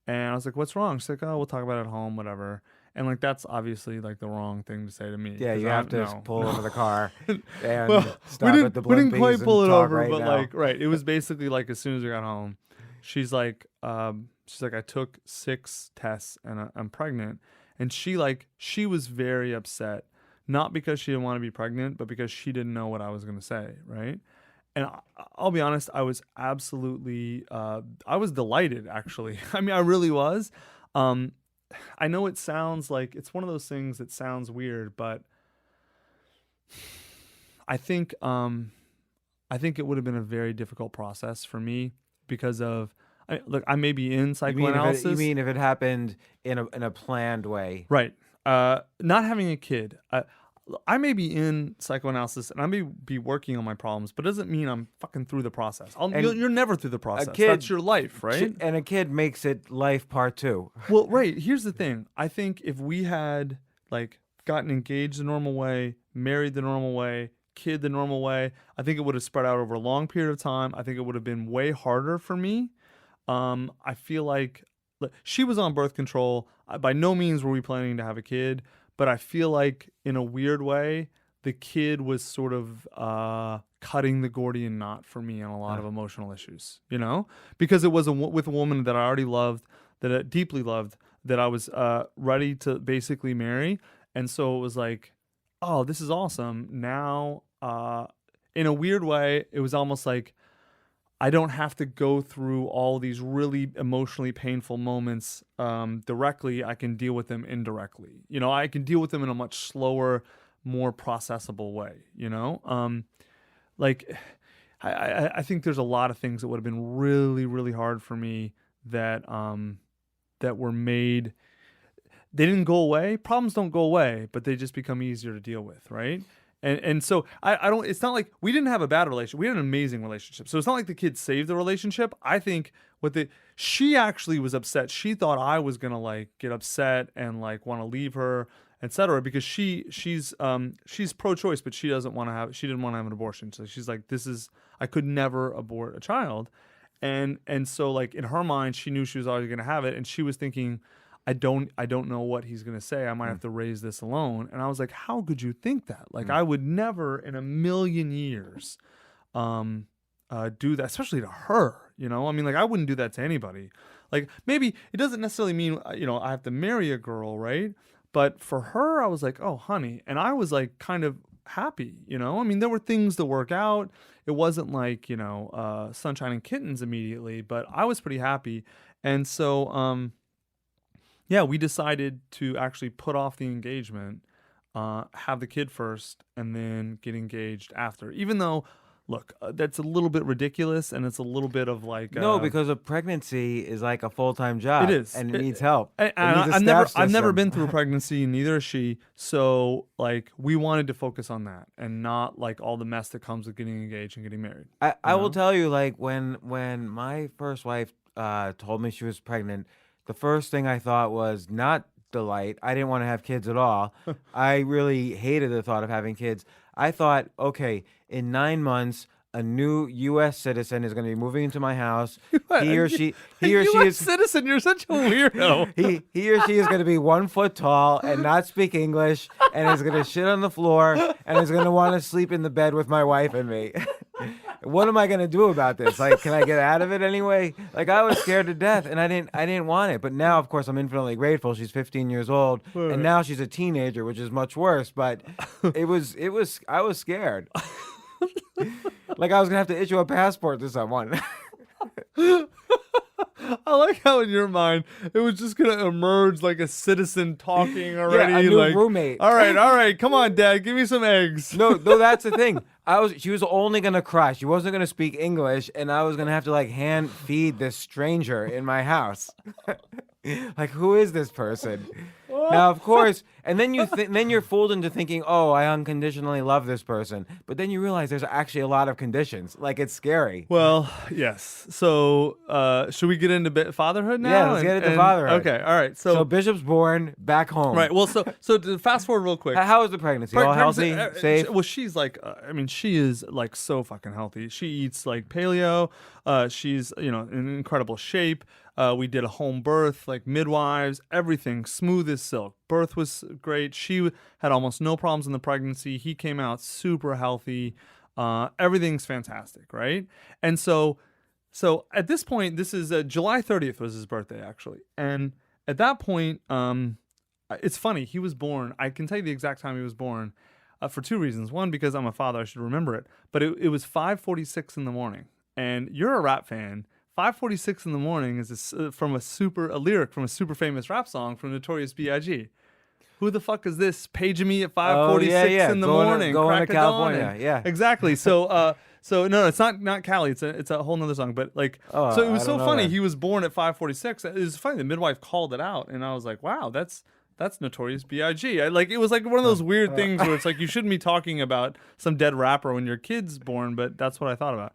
and I was like, what's wrong? She's like, oh, we'll talk about it at home, whatever. And like, that's obviously like the wrong thing to say to me. Yeah, you have to pull over the car and stop we at the didn't, we didn't Blimpies quite and pull it talk over, right but now. like, right. It was basically like, as soon as we got home, she's like, I took 6 tests and I'm pregnant. And she was very upset, not because she didn't want to be pregnant, but because she didn't know what I was going to say. Right. And I'll be honest, I was absolutely, I was delighted, actually. I mean, I really was. I know it sounds like it's one of those things that sounds weird, but I think it would have been a very difficult process for me because of, look, I may be in psychoanalysis. You mean if it happened in a planned way? Right. Not having a kid. I may be in psychoanalysis and I may be working on my problems, but it doesn't mean I'm fucking through the process. You're never through the process. That's your life, right? And a kid makes it life part 2. Well, right. Here's the thing. I think if we had like gotten engaged the normal way, married the normal way, kid the normal way, I think it would have spread out over a long period of time. I think it would have been way harder for me. I feel like she was on birth control. By no means were we planning to have a kid. But I feel like, in a weird way, the kid was sort of cutting the Gordian knot for me on a lot of emotional issues, because it was with a woman that I already loved, that I deeply loved, that I was ready to basically marry. And so it was like, oh, this is awesome. Now, in a weird way, it was almost like I don't have to go through all these really emotionally painful moments directly. I can deal with them indirectly. I can deal with them in a much slower, more processable way. I think there's a lot of things that would have been really, really hard for me that were made. They didn't go away. Problems don't go away, but they just become easier to deal with, right? And so I don't. It's not like we didn't have a bad relationship. We had an amazing relationship. So it's not like the kid saved the relationship. I think she actually was upset. She thought I was gonna like get upset and like want to leave her, etc. Because she's pro-choice, but she didn't want to have an abortion. So she's like, I could never abort a child, and so like in her mind, she knew she was always gonna have it, and she was thinking, I don't know what he's going to say. I might have to raise this alone. And I was like, how could you think that? Like, I would never in a million years do that, especially to her. I mean, like, I wouldn't do that to anybody. Like, maybe it doesn't necessarily mean, I have to marry a girl, right? But for her, I was like, oh, honey. And I was like kind of happy, I mean, there were things to work out. It wasn't like, sunshine and kittens immediately, but I was pretty happy. And so, yeah, we decided to actually put off the engagement, have the kid first, and then get engaged after. Even though, look, that's a little bit ridiculous, and it's a little bit of like no, because a pregnancy is like a full-time job. It is, and it needs help. I've never been through a pregnancy, neither has she. So like, we wanted to focus on that and not like all the mess that comes with getting engaged and getting married. I will tell you, like when my first wife told me she was pregnant, the first thing I thought was not delight. I didn't want to have kids at all. I really hated the thought of having kids. I thought, okay, in 9 months, a new U.S. citizen is going to be moving into my house. He or she is citizen. You're such a weirdo. he or she is going to be 1 foot tall and not speak English, and is going to shit on the floor, and is going to want to sleep in the bed with my wife and me. what am I gonna do about this? Like, can I get out of it anyway? Like, I was scared to death, and I didn't want it. But now, of course, I'm infinitely grateful. She's 15 years old, and now she's a teenager, which is much worse. But I was scared. Like I was gonna have to issue a passport to someone. I like how in your mind it was just gonna emerge like a citizen talking already. Yeah, a new like, roommate. All right, come on, Dad, give me some eggs. No, that's the thing. She was only gonna cry. She wasn't gonna speak English, and I was gonna have to like hand feed this stranger in my house. Like, who is this person? Now, of course, and then then you're fooled into thinking, oh, I unconditionally love this person. But then you realize there's actually a lot of conditions. Like, it's scary. Well, yes. So, should we get into fatherhood now? Yeah, let's get into fatherhood. Okay, all right. So Bishop's born back home. Right. Well, so to fast forward real quick. How was the pregnancy? All healthy, safe? Well, she's like, she is like so fucking healthy. She eats like paleo. She's in incredible shape. We did a home birth, like midwives, everything smooth as silk. Birth was great. She had almost no problems in the pregnancy. He came out super healthy. Everything's fantastic, right? And so at this point, this is July 30th was his birthday actually, and at that point, it's funny. He was born. I can tell you the exact time he was born, for two reasons. One, because I'm a father, I should remember it. But it was 5:46 in the morning, and you're a rap fan. 5:46 in the morning is from a lyric from a super famous rap song from Notorious B.I.G. Who the fuck is this paging me at 5:46 in the morning? Going to crack of California, dawning? yeah. Exactly. So no, it's not Cali. It's a whole nother song. But like, so it was so funny. He was born at 5:46. It was funny. The midwife called it out, and I was like, wow, that's Notorious B.I.G. It was like one of those weird things where it's like you shouldn't be talking about some dead rapper when your kid's born, but that's what I thought about.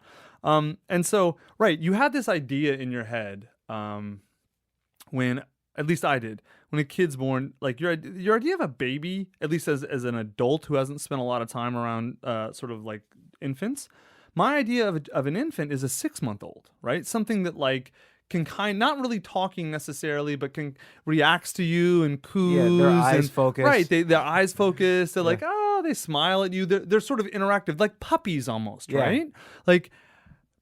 And so, right, you had this idea in your head when, at least I did, when a kid's born, like your idea of a baby, at least as an adult who hasn't spent a lot of time around sort of like infants, my idea of an infant is a 6-month-old, right? Something that like can not really talking necessarily, but can reacts to you and coos. Yeah, their eyes focus. Right, their eyes focus. They're like, oh, they smile at you. They're sort of interactive, like puppies almost, right? Like,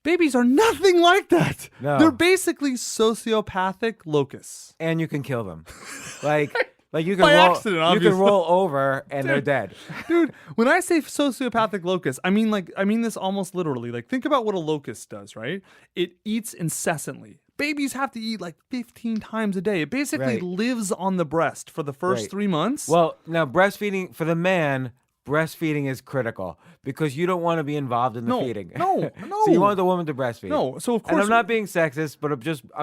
babies are nothing like that. No. They're basically sociopathic locusts. And you can kill them. Like you can By roll, accident, you obviously. can roll over and they're dead. Dude, when I say sociopathic locust, I mean this almost literally. Like, think about what a locust does, right? It eats incessantly. Babies have to eat like 15 times a day. It basically lives on the breast for the first 3 months. Well, now breastfeeding for the man, breastfeeding is critical because you don't want to be involved in the feeding. No. So you want the woman to breastfeed. No, so of course. And I'm not being sexist, but I'm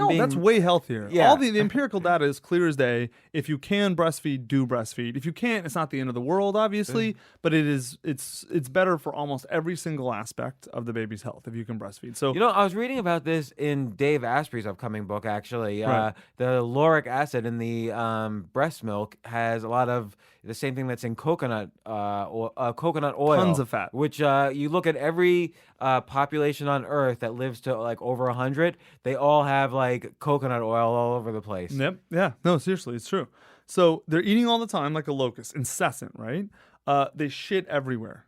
being. That's way healthier. Yeah. All the empirical data is clear as day. If you can breastfeed, do breastfeed. If you can't, it's not the end of the world, obviously, but it's better for almost every single aspect of the baby's health if you can breastfeed. So I was reading about this in Dave Asprey's upcoming book. Actually, Right. The lauric acid in the breast milk has a lot of the same thing that's in coconut oil. Tons of fat. Which you look at every population on Earth that lives to like over 100, they all have like coconut oil all over the place. Yep. Yeah. No, seriously, it's true. So they're eating all the time like a locust, incessant, right? They shit everywhere.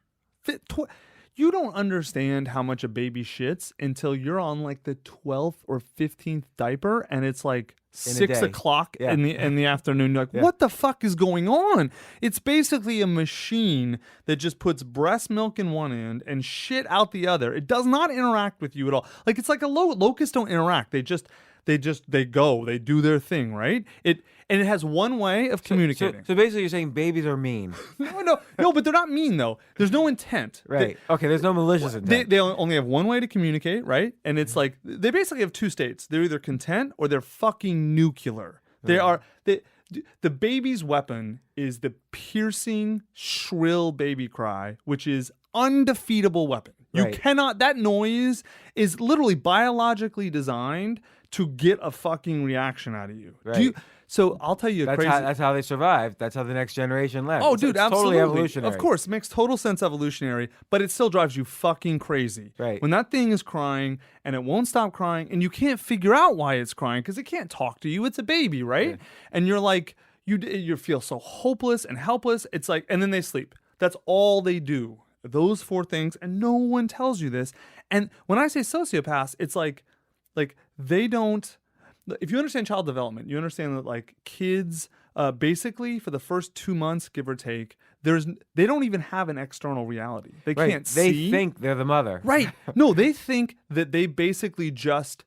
You don't understand how much a baby shits until you're on like the 12th or 15th diaper, and it's like 6 o'clock in the afternoon. You're like, what the fuck is going on? It's basically a machine that just puts breast milk in one end and shit out the other. It does not interact with you at all. Like, it's like locusts don't interact. They do their thing, right? And it has one way of communicating. So basically, you're saying babies are mean. No, but they're not mean though. There's no intent. Right. Okay. There's no malicious intent. They only have one way to communicate, right? And it's like they basically have two states. They're either content or they're fucking nuclear. The baby's weapon is the piercing, shrill baby cry, which is undefeatable weapon. You cannot. That noise is literally biologically designed to get a fucking reaction out of you. Right. So I'll tell you That's how they survived. That's how the next generation left. Oh, dude, it's absolutely. Totally evolutionary. Of course, it makes total sense evolutionary, but it still drives you fucking crazy. Right. When that thing is crying and it won't stop crying and you can't figure out why it's crying because it can't talk to you. It's a baby, right? Yeah. And you're like, you feel so hopeless and helpless. It's like, and then they sleep. That's all they do. Those 4 things, and no one tells you this. And when I say sociopaths, it's like they don't. If you understand child development, you understand that like kids, basically for the first 2 months, give or take, they don't even have an external reality. They can't see. They think they're the mother. Right. No, they think that they basically just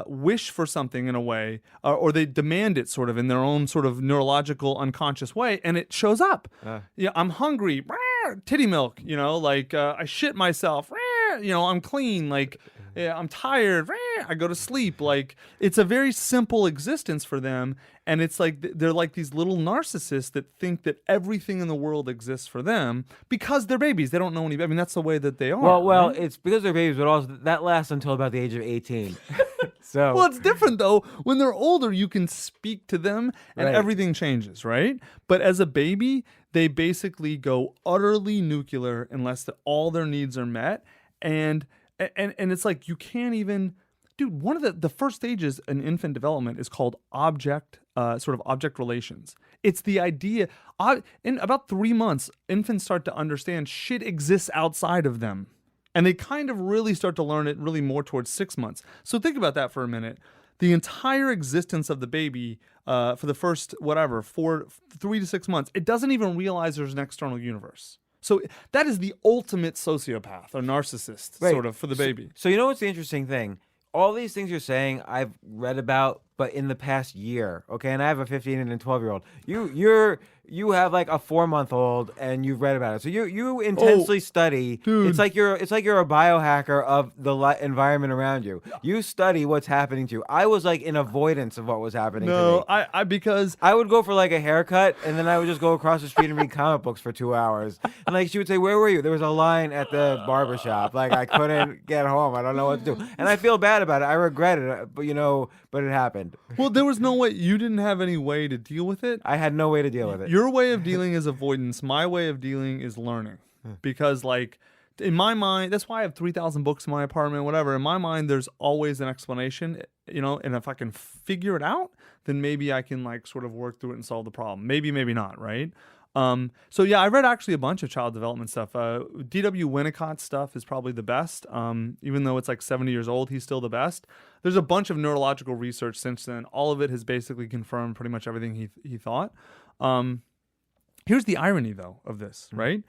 wish for something in a way, or they demand it sort of in their own sort of neurological unconscious way, and it shows up. Yeah, I'm hungry, titty milk, like I shit myself, I'm clean, like I'm tired, I go to sleep. Like it's a very simple existence for them, and it's like they're like these little narcissists that think that everything in the world exists for them because they're babies. They don't know any. I mean, that's the way that they are. Well, right? it's because they're babies, but also that lasts until about the age of 18. So well, it's different though. When they're older, you can speak to them, and Right. everything changes, right? But as a baby, they basically go utterly nuclear unless all their needs are met, and it's like you can't even. Dude, one of the first stages in infant development is called object relations. It's the idea, in about 3 months, infants start to understand shit exists outside of them. And they kind of really start to learn it really more towards 6 months. So think about that for a minute. The entire existence of the baby for the first, 3 to 6 months, it doesn't even realize there's an external universe. So that is the ultimate sociopath or narcissist, Right. sort of, for the baby. So you know what's the interesting thing? All these things you're saying, I've read about, but in the past year, okay? And I have a 15 and a 12-year-old. You have like a 4-month-old, and you've read about it. So you intensely study. dude. It's like you're a biohacker of the environment around you. You study what's happening to you. I was like in avoidance of what was happening to No, me. because I would go for like a haircut, and then I would just go across the street and read comic books for 2 hours. And like she would say, "Where were you?" There was a line at the barbershop. Like I couldn't get home. I don't know what to do, and I feel bad about it. I regret it, but it happened. well, there was no way. You didn't have any way to deal with it. I had no way to deal with it. Your way of dealing is avoidance. My way of dealing is learning. Because, like, in my mind, that's why I have 3,000 books in my apartment, whatever. In my mind, there's always an explanation, and if I can figure it out, then maybe I can, like, sort of work through it and solve the problem. Maybe, maybe not, right? So yeah, I read actually a bunch of child development stuff. D.W. Winnicott's stuff is probably the best. Even though it's like 70 years old, he's still the best. There's a bunch of neurological research since then. All of it has basically confirmed pretty much everything he thought. Here's the irony though of this, right?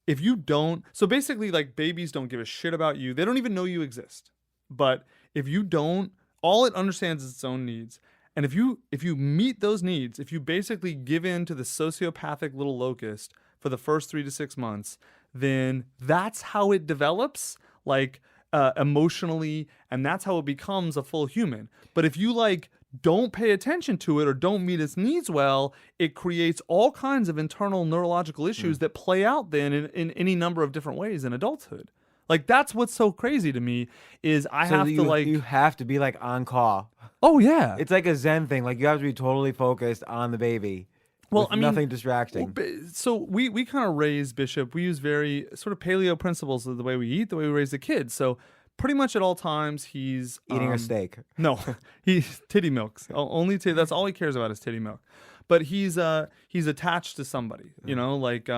If you don't, so basically like babies don't give a shit about you. They don't even know you exist. But if you don't, all it understands is its own needs. And if you meet those needs, if you basically give in to the sociopathic little locust for the first 3 to 6 months, then that's how it develops, like emotionally, and that's how it becomes a full human. But if you like don't pay attention to it or don't meet its needs well, it creates all kinds of internal neurological issues that play out then in any number of different ways in adulthood. Like that's what's so crazy to me is you have to be like on call. Oh yeah. It's like a Zen thing. Like you have to be totally focused on the baby. Well, with I mean, nothing distracting. So we kind of raise Bishop. We use very sort of paleo principles of the way we eat, the way we raise the kids. So pretty much at all times he's Eating a steak. No, he's titty milks. Only that's all he cares about is titty milk. But he's attached to somebody. You know, like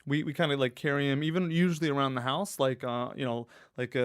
we kind of like carry him even usually around the house, like the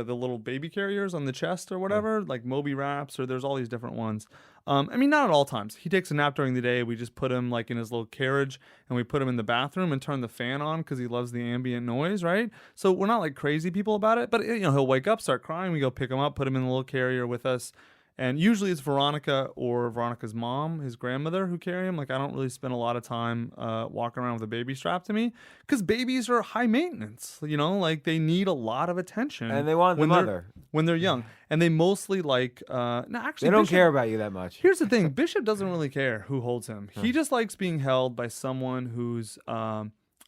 little baby carriers on the chest or whatever, like Moby wraps, or there's all these different ones. I mean, not at all times. He takes a nap during the day. We just put him like in his little carriage, and we put him in the bathroom and turn the fan on because he loves the ambient noise, right? So we're not like crazy people about it, but he'll wake up, start crying. We go pick him up, put him in the little carrier with us. And usually it's Veronica or Veronica's mom, his grandmother, who carry him. Like I don't really spend a lot of time walking around with a baby strapped to me because babies are high maintenance. Like they need a lot of attention, And they want the mother when they're young. And they mostly like actually they don't Bishop, care about you that much. Here's the thing: Bishop doesn't really care who holds him. He just likes being held by someone who's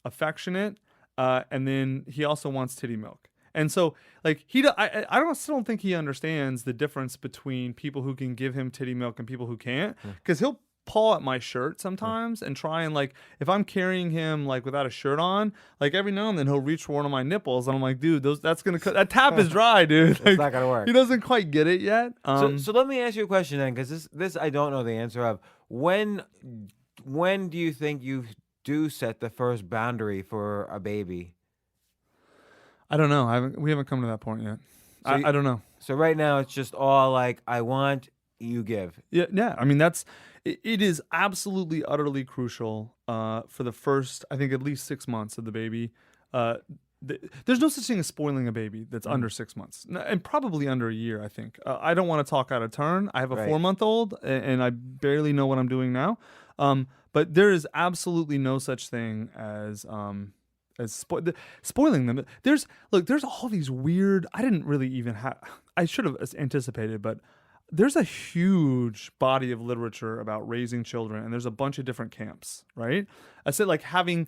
affectionate, and then he also wants titty milk. And so, like, I still don't think he understands the difference between people who can give him titty milk and people who can't. Because he'll paw at my shirt sometimes and try and, like, if I'm carrying him, like, without a shirt on, like, every now and then he'll reach for one of my nipples. And I'm like, dude, that tap is dry, dude. Like, It's not going to work. He doesn't quite get it yet. So let me ask you a question then, because this I don't know the answer of. When do you think you do set the first boundary for a baby? I don't know. We haven't come to that point yet. So I don't know. So right now it's just all like, I want, you give. Yeah. I mean, it is absolutely, utterly crucial for the first, I think, at least 6 months of the baby. There's no such thing as spoiling a baby that's under 6 months, and probably under a year, I think. I don't want to talk out of turn. I have a 4-month-old, and I barely know what I'm doing now. But there is absolutely no such thing as spoiling them. There's all these weird. I didn't really even have. I should have anticipated, but there's a huge body of literature about raising children, and there's a bunch of different camps, right? I said like having,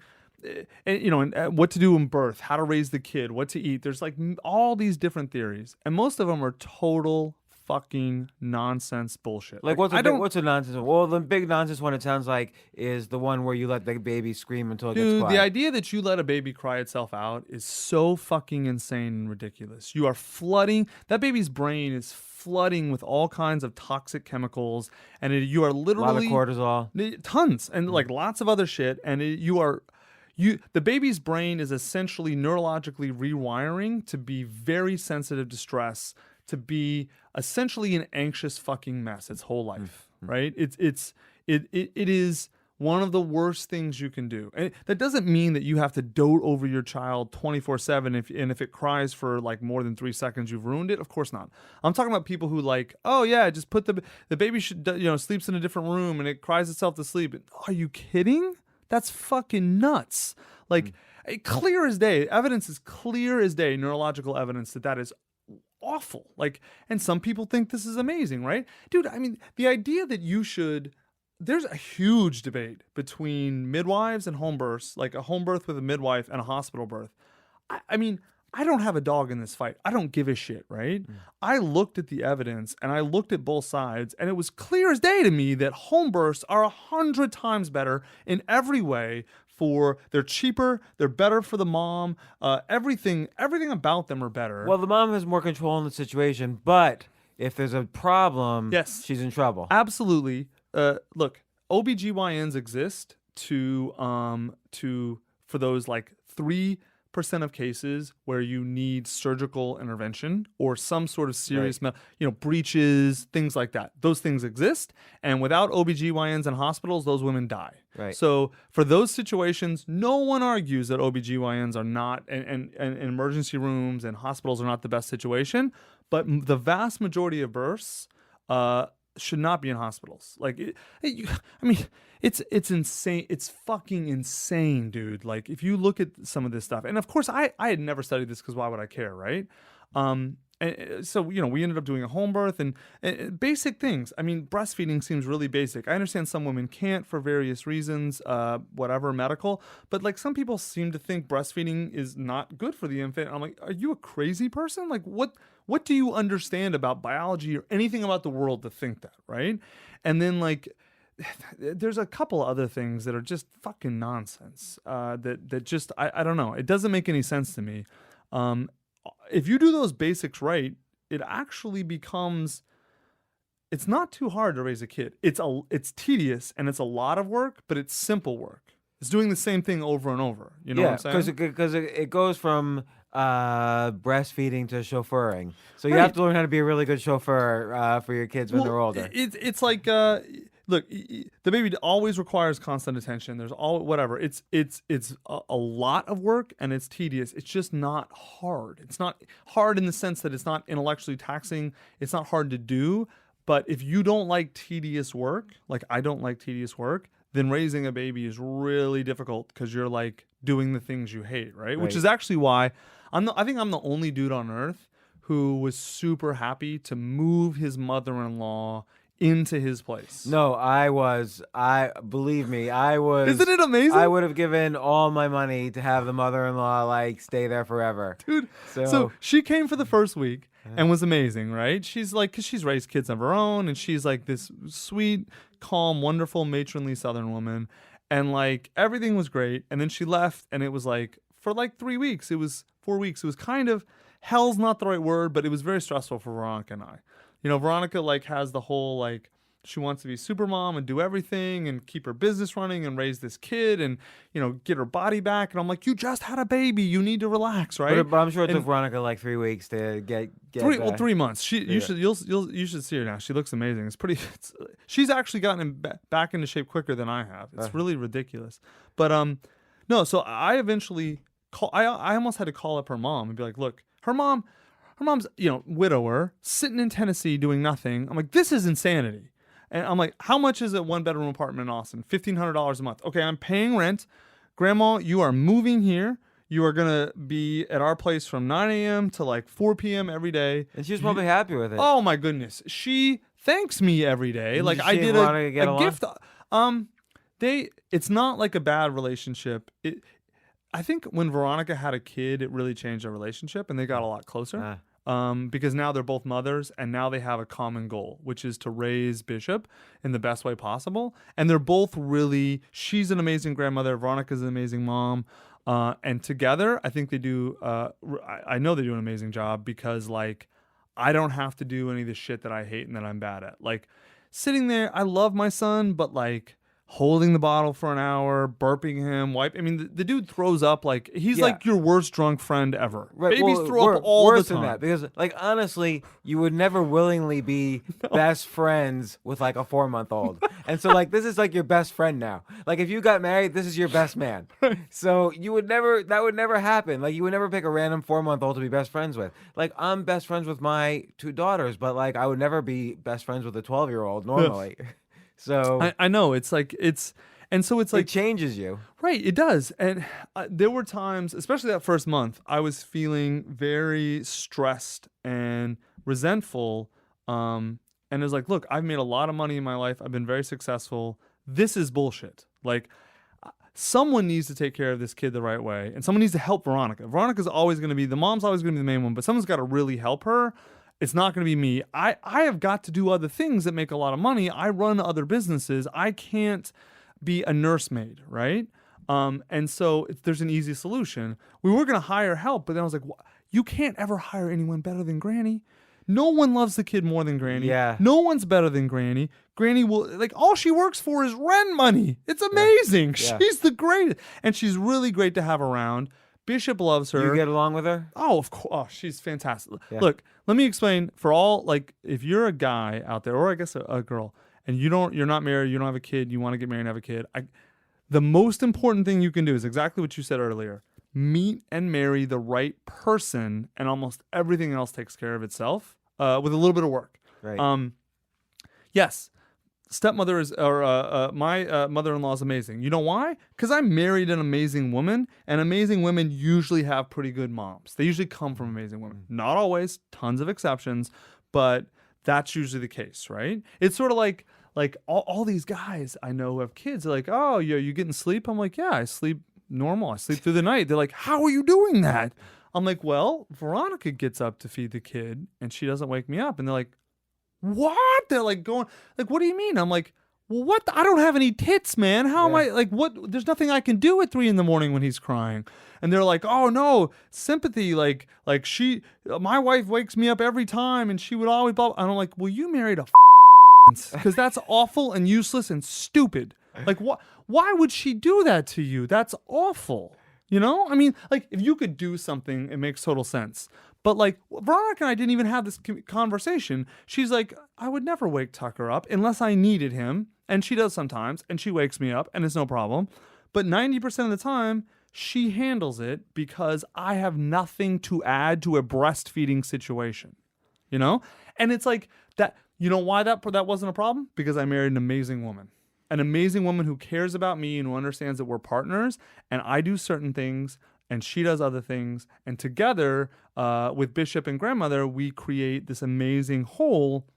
and what to do in birth, how to raise the kid, what to eat. There's like all these different theories, and most of them are total fucking nonsense bullshit. Like what's a nonsense? Well, the big nonsense one, it sounds like, is the one where you let the baby scream until it gets quiet. The idea that you let a baby cry itself out is so fucking insane and ridiculous. You are flooding that baby's brain is flooding with all kinds of toxic chemicals, and you are literally a lot of cortisol, tons, and like lots of other shit, and the baby's brain is essentially neurologically rewiring to be very sensitive to stress, to be essentially an anxious fucking mess its whole life, right? It is one of the worst things you can do. And that doesn't mean that you have to dote over your child 24/7 and if it cries for like more than 3 seconds, you've ruined it. Of course not. I'm talking about people who like, oh yeah, just put the baby should, sleeps in a different room and it cries itself to sleep. Are you kidding? That's fucking nuts. Like clear as day. Evidence is clear as day. Neurological evidence that is awful. Like, and some people think this is amazing, right? Dude, I mean, the idea that there's a huge debate between midwives and home births, like a home birth with a midwife and a hospital birth. I mean, I don't have a dog in this fight. I don't give a shit, right? I looked at the evidence and I looked at both sides, and it was clear as day to me that home births are 100 times better in every way. They're cheaper, they're better for the mom. Everything about them are better. Well, the mom has more control in the situation, but if there's a problem, yes, she's in trouble. Absolutely. Look, OBGYNs exist for those like 3% of cases where you need surgical intervention or some sort of serious, breaches, things like that. Those things exist, and without OBGYNs in hospitals, those women die. Right. So for those situations, no one argues that OBGYNs are not, and emergency rooms and hospitals are not the best situation, but the vast majority of births should not be in hospitals. Like, it's insane. It's fucking insane, dude. Like, if you look at some of this stuff, and of course, I had never studied this because why would I care, right? And so, we ended up doing a home birth and basic things. I mean, breastfeeding seems really basic. I understand some women can't for various reasons, whatever, medical, but like some people seem to think breastfeeding is not good for the infant. I'm like, are you a crazy person? Like, what do you understand about biology or anything about the world to think that, right? And then like, there's a couple other things that are just fucking nonsense. That just I don't know. It doesn't make any sense to me. If you do those basics right, it actually becomes. It's not too hard to raise a kid. It's tedious and it's a lot of work, but it's simple work. It's doing the same thing over and over. You know what I'm saying? Because it goes from breastfeeding to chauffeuring. So you have to learn how to be a really good chauffeur for your kids when they're older. It's like look, the baby always requires constant attention. There's whatever. It's a lot of work and it's tedious. It's just not hard. It's not hard in the sense that it's not intellectually taxing. It's not hard to do. But if you don't like tedious work, like I don't like tedious work, then raising a baby is really difficult because you're like doing the things you hate, right? Which is actually why I think I'm the only dude on earth who was super happy to move his mother-in-law into his place. No, believe me, I was. Isn't it amazing? I would have given all my money to have the mother-in-law like stay there forever. Dude, so she came for the first week and was amazing, right? She's like, because she's raised kids of her own and she's like this sweet, calm, wonderful, matronly Southern woman. And like everything was great. And then she left and it was like, for like 3 weeks, it was 4 weeks. It was kind of, hell's not the right word, but it was very stressful for Veronica and I. Veronica like has the whole like She wants to be super mom and do everything and keep her business running and raise this kid and, get her body back. And I'm like, you just had a baby. You need to relax, right? But I'm sure it took Veronica like 3 weeks to get 3 months. You should see her now. She looks amazing. She's actually gotten back into shape quicker than I have. It's really ridiculous. But no. So I eventually I almost had to call up her mom and be like, look, her mom's widower sitting in Tennessee doing nothing. I'm like, this is insanity. And I'm like, how much is a 1-bedroom apartment in Austin? $1,500 a month. Okay, I'm paying rent. Grandma, you are moving here. You are going to be at our place from 9 a.m. to like 4 p.m. every day. And she's probably happy with it. Oh, my goodness. She thanks me every day. Like I did a gift. It's not like a bad relationship. I think when Veronica had a kid, it really changed our relationship and they got a lot closer. Because now they're both mothers and now they have a common goal, which is to raise Bishop in the best way possible. And they're both she's an amazing grandmother. Veronica's an amazing mom. And together, I think they do, I know they do an amazing job because like, I don't have to do any of the shit that I hate and that I'm bad at. Like sitting there, I love my son, but like, holding the bottle for an hour, burping him, I mean, the dude throws up like he's like your worst drunk friend ever. Right. Babies throw up all worse the time. Than that, because like honestly, you would never willingly be best friends with like a 4-month-old. And so like this is like your best friend now. Like if you got married, this is your best man. So that would never happen. Like you would never pick a random 4-month-old to be best friends with. Like I'm best friends with my 2 daughters, but like I would never be best friends with a 12-year-old normally. So I know it's like it changes you, right? It does, and there were times, especially that first month, I was feeling very stressed and resentful. And it was like, look, I've made a lot of money in my life. I've been very successful. This is bullshit. Like someone needs to take care of this kid the right way, and someone needs to help Veronica. Veronica's always going to be the mom's always going to be the main one, but someone's got to really help her. It's not going to be me. I have got to do other things that make a lot of money. I run other businesses. I can't be a nursemaid, right? And so there's an easy solution. We were going to hire help, but then I was like, you can't ever hire anyone better than Granny. No one loves the kid more than Granny. Yeah. No one's better than Granny. Granny will, like, all she works for is rent money. It's amazing. Yeah. She's the greatest. And she's really great to have around. Bishop loves her. You get along with her? Oh, of course. Oh, she's fantastic. Yeah. Look, let me explain for all, like, if you're a guy out there, or I guess a girl, and you're not married, you don't have a kid, you want to get married and have a kid, the most important thing you can do is exactly what you said earlier. Meet and marry the right person, and almost everything else takes care of itself with a little bit of work. Right. Yes. Stepmother my mother-in-law is amazing. You know why? Because I married an amazing woman, and amazing women usually have pretty good moms. They usually come from amazing women. Not always, tons of exceptions, but that's usually the case, right? It's sort of like all these guys I know who have kids. They're like, oh, you getting sleep? I'm like, yeah, I sleep normal. I sleep through the night. They're like, how are you doing that? I'm like, well, Veronica gets up to feed the kid, and she doesn't wake me up. And they're like, what? They're like going, like, what do you mean? I'm like, well, what? I don't have any tits, man. How am I, like, what? There's nothing I can do at 3 a.m. when he's crying. And they're like, oh no, sympathy. Like my wife wakes me up every time and she would always blah. And I'm like, well, you married a because that's awful and useless and stupid. Like, why would she do that to you? That's awful. You know? I mean, like, if you could do something, it makes total sense. But like Veronica and I didn't even have this conversation. She's like, I would never wake Tucker up unless I needed him. And she does sometimes. And she wakes me up and it's no problem. But 90% of the time, she handles it because I have nothing to add to a breastfeeding situation. You know? And it's like that. You know why that wasn't a problem? Because I married an amazing woman. An amazing woman who cares about me and who understands that we're partners. And I do certain things and she does other things. And together, with Bishop and Grandmother, we create this amazing whole,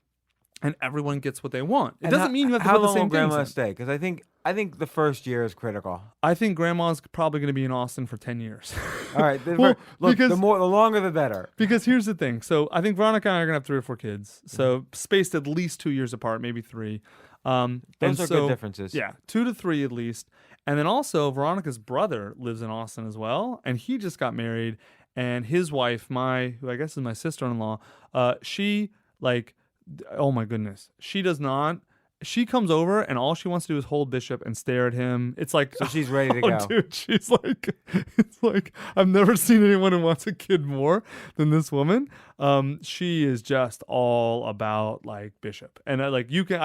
and everyone gets what they want. It doesn't mean you have to put the same things in. How long will Grandma stay? Because I think the first year is critical. I think Grandma's probably going to be in Austin for 10 years. All right. Well, look, because, the longer the better. Because here's the thing. So I think Veronica and I are going to have 3 or 4 kids. So spaced at least 2 years apart, maybe 3. Those are good differences. Yeah, 2 to 3 at least. And then also Veronica's brother lives in Austin as well, and he just got married. And his wife, who I guess is my sister-in-law, she, like, oh my goodness, she does not she comes over and all she wants to do is hold Bishop and stare at him. It's like, So she's ready to go. Dude, she's like, it's like I've never seen anyone who wants a kid more than this woman. She is just all about like Bishop, and I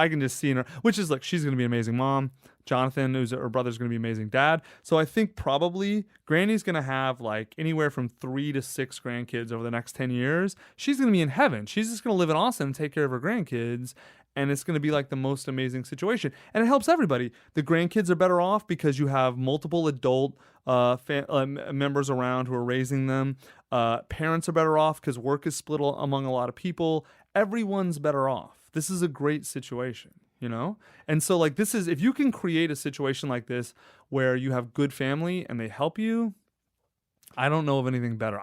can just see in her, which is like she's gonna be an amazing mom. Jonathan, who's her brother's gonna be an amazing dad. So I think probably Granny's gonna have like anywhere from 3 to 6 grandkids over the next 10 years. She's gonna be in heaven. She's just gonna live in Austin and take care of her grandkids. And it's going to be like the most amazing situation. And it helps everybody. The grandkids are better off because you have multiple adult members around who are raising them. Parents are better off because work is split among a lot of people. Everyone's better off. This is a great situation, you know? And so like this is, if you can create a situation like this where you have good family and they help you, I don't know of anything better.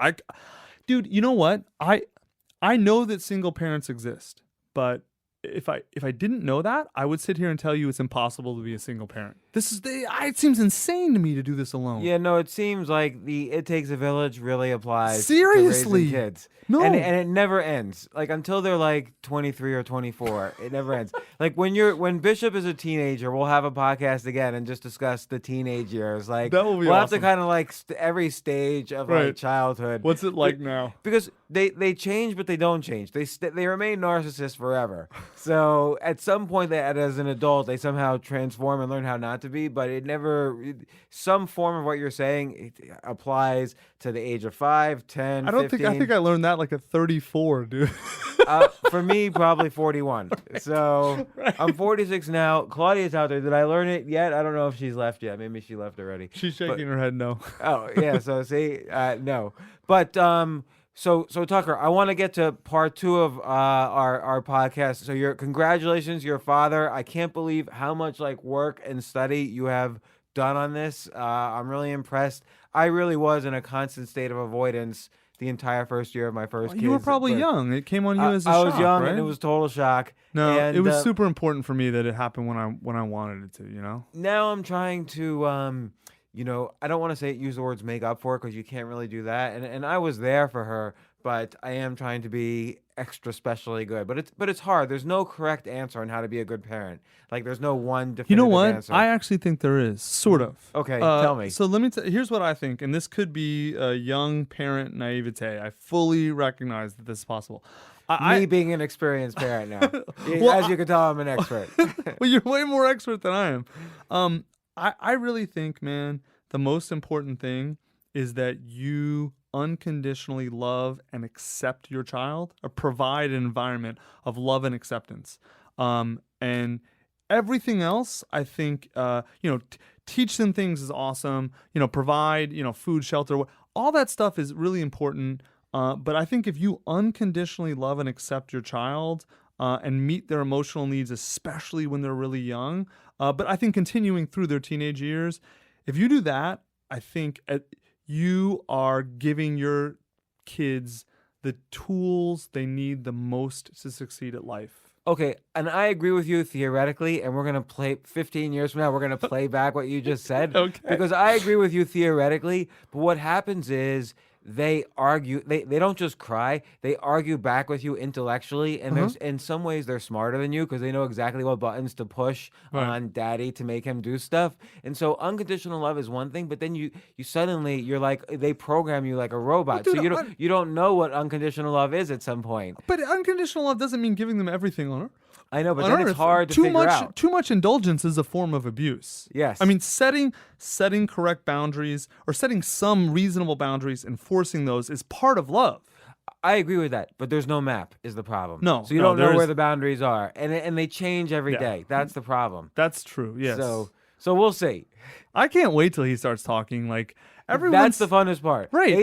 Dude, you know what? I know that single parents exist, but if I didn't know that, I would sit here and tell you it's impossible to be a single parent. It seems insane to me to do this alone. Yeah, no, it seems like the "it takes a village" really applies. Seriously, to raising kids. No, and it never ends. Like until they're like 23 or 24, it never ends. Like when Bishop is a teenager, we'll have a podcast again and just discuss the teenage years. Like that will be we'll awesome. have to kind of like every stage of like childhood. What's it like now? Because they change, but they don't change. They remain narcissists forever. So at some point, as an adult, they somehow transform and learn how not to be. But some form of what you're saying applies to the age of 5, 10, 15. I think I learned that like at 34, dude. For me, probably 41. Right. So I'm 46 now. Claudia's out there. Did I learn it yet? I don't know if she's left yet. Maybe she left already. She's shaking her head no. Oh, yeah. So see, no. But so Tucker, I want to get to part 2 of our podcast. So congratulations, your father. I can't believe how much like work and study you have done on this. I'm really impressed. I really was in a constant state of avoidance the entire first year of my first kids. You were probably young. It came on you as a shock, I was young, right? and it was total shock. No, and, it was super important for me that it happened when I wanted it to, you know? Now I'm trying to, I don't want to use the words make up for it because you can't really do that. And I was there for her, but I am trying to be extra specially good. But it's hard. There's no correct answer on how to be a good parent. Like there's no one definitive You know what? answer. I actually think there is, sort of. Okay, tell me. So let me here's what I think, and this could be a young parent naivete. I fully recognize that this is possible. Me being an experienced parent now. As you can tell, I'm an expert. Well, you're way more expert than I am. I really think, man, the most important thing is that you unconditionally love and accept your child, or provide an environment of love and acceptance. And everything else, I think, teach them things is awesome. Provide, food, shelter, all that stuff is really important. But I think if you unconditionally love and accept your child and meet their emotional needs, especially when they're really young, but I think continuing through their teenage years, if you do that, I think you are giving your kids the tools they need the most to succeed at life. Okay, and I agree with you theoretically, and we're going to play 15 years from now, we're going to play back what you just said. Okay. Because I agree with you theoretically, but what happens is they argue, they don't just cry, they argue back with you intellectually, and there's in some ways they're smarter than you because they know exactly what buttons to push on daddy to make him do stuff. And so unconditional love is one thing, but then you suddenly, you're like, they program you like a robot. Dude, so you don't know what unconditional love is at some point. But unconditional love doesn't mean giving them everything on earth. I know, but then it's hard to figure out. Too much indulgence is a form of abuse. Yes. I mean, setting correct boundaries or setting some reasonable boundaries, enforcing those is part of love. I agree with that, but there's no map is the problem. No. So you don't know where the boundaries are, and they change every day. That's the problem. That's true, yes. So we'll see. I can't wait till he starts talking. Like, That's the funnest part. Right.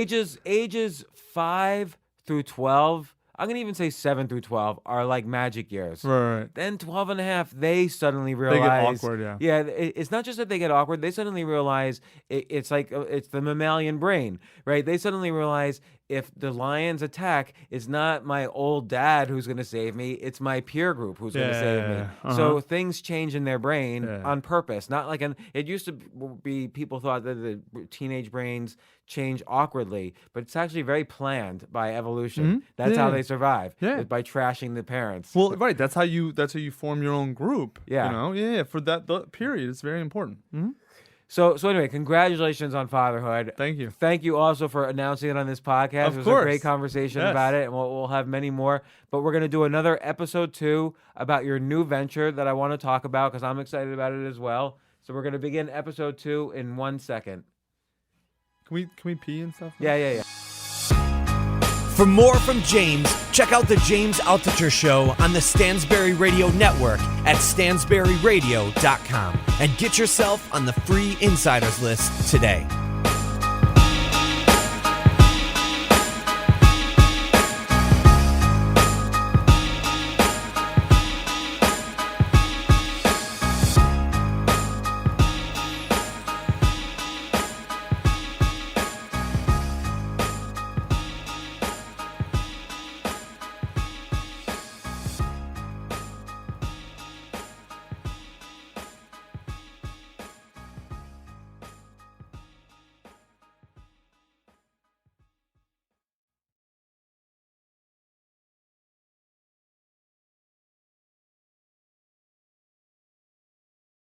Ages 5 through 12, I'm going to even say 7 through 12 are like magic years. Right. Then 12 and a half, they suddenly realize. They get awkward, yeah. Yeah, it's not just that they get awkward. They suddenly realize it's like, it's the mammalian brain, right? They suddenly realize if the lions attack, it's not my old dad who's going to save me. It's my peer group who's going to save me. So things change in their brain on purpose. Not like it used to be people thought that the teenage brains change awkwardly, but it's actually very planned by evolution. That's how they survive. Is by trashing the parents. Well, right. That's how you form your own group. Yeah. You know? Yeah. For that period, it's very important. So anyway, congratulations on fatherhood. Thank you. Thank you also for announcing it on this podcast. Of it was course. a great conversation about it, and we'll have many more. But we're going to do another episode 2 about your new venture that I want to talk about because I'm excited about it as well. So we're going to begin episode 2 in 1 second. Can we pee and stuff? Yeah. For more from James, check out the James Altucher Show on the Stansberry Radio Network at stansberryradio.com and get yourself on the free insiders list today.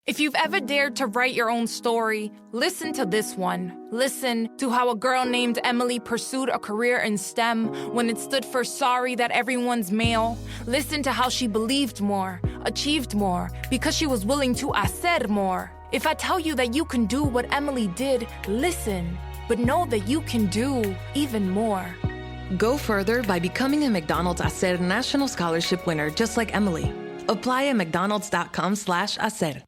If you've ever dared to write your own story, listen to this one. Listen to how a girl named Emily pursued a career in STEM when it stood for sorry that everyone's male. Listen to how she believed more, achieved more, because she was willing to hacer more. If I tell you that you can do what Emily did, listen, but know that you can do even more. Go further by becoming a McDonald's Hacer National Scholarship winner just like Emily. Apply at mcdonalds.com/hacer.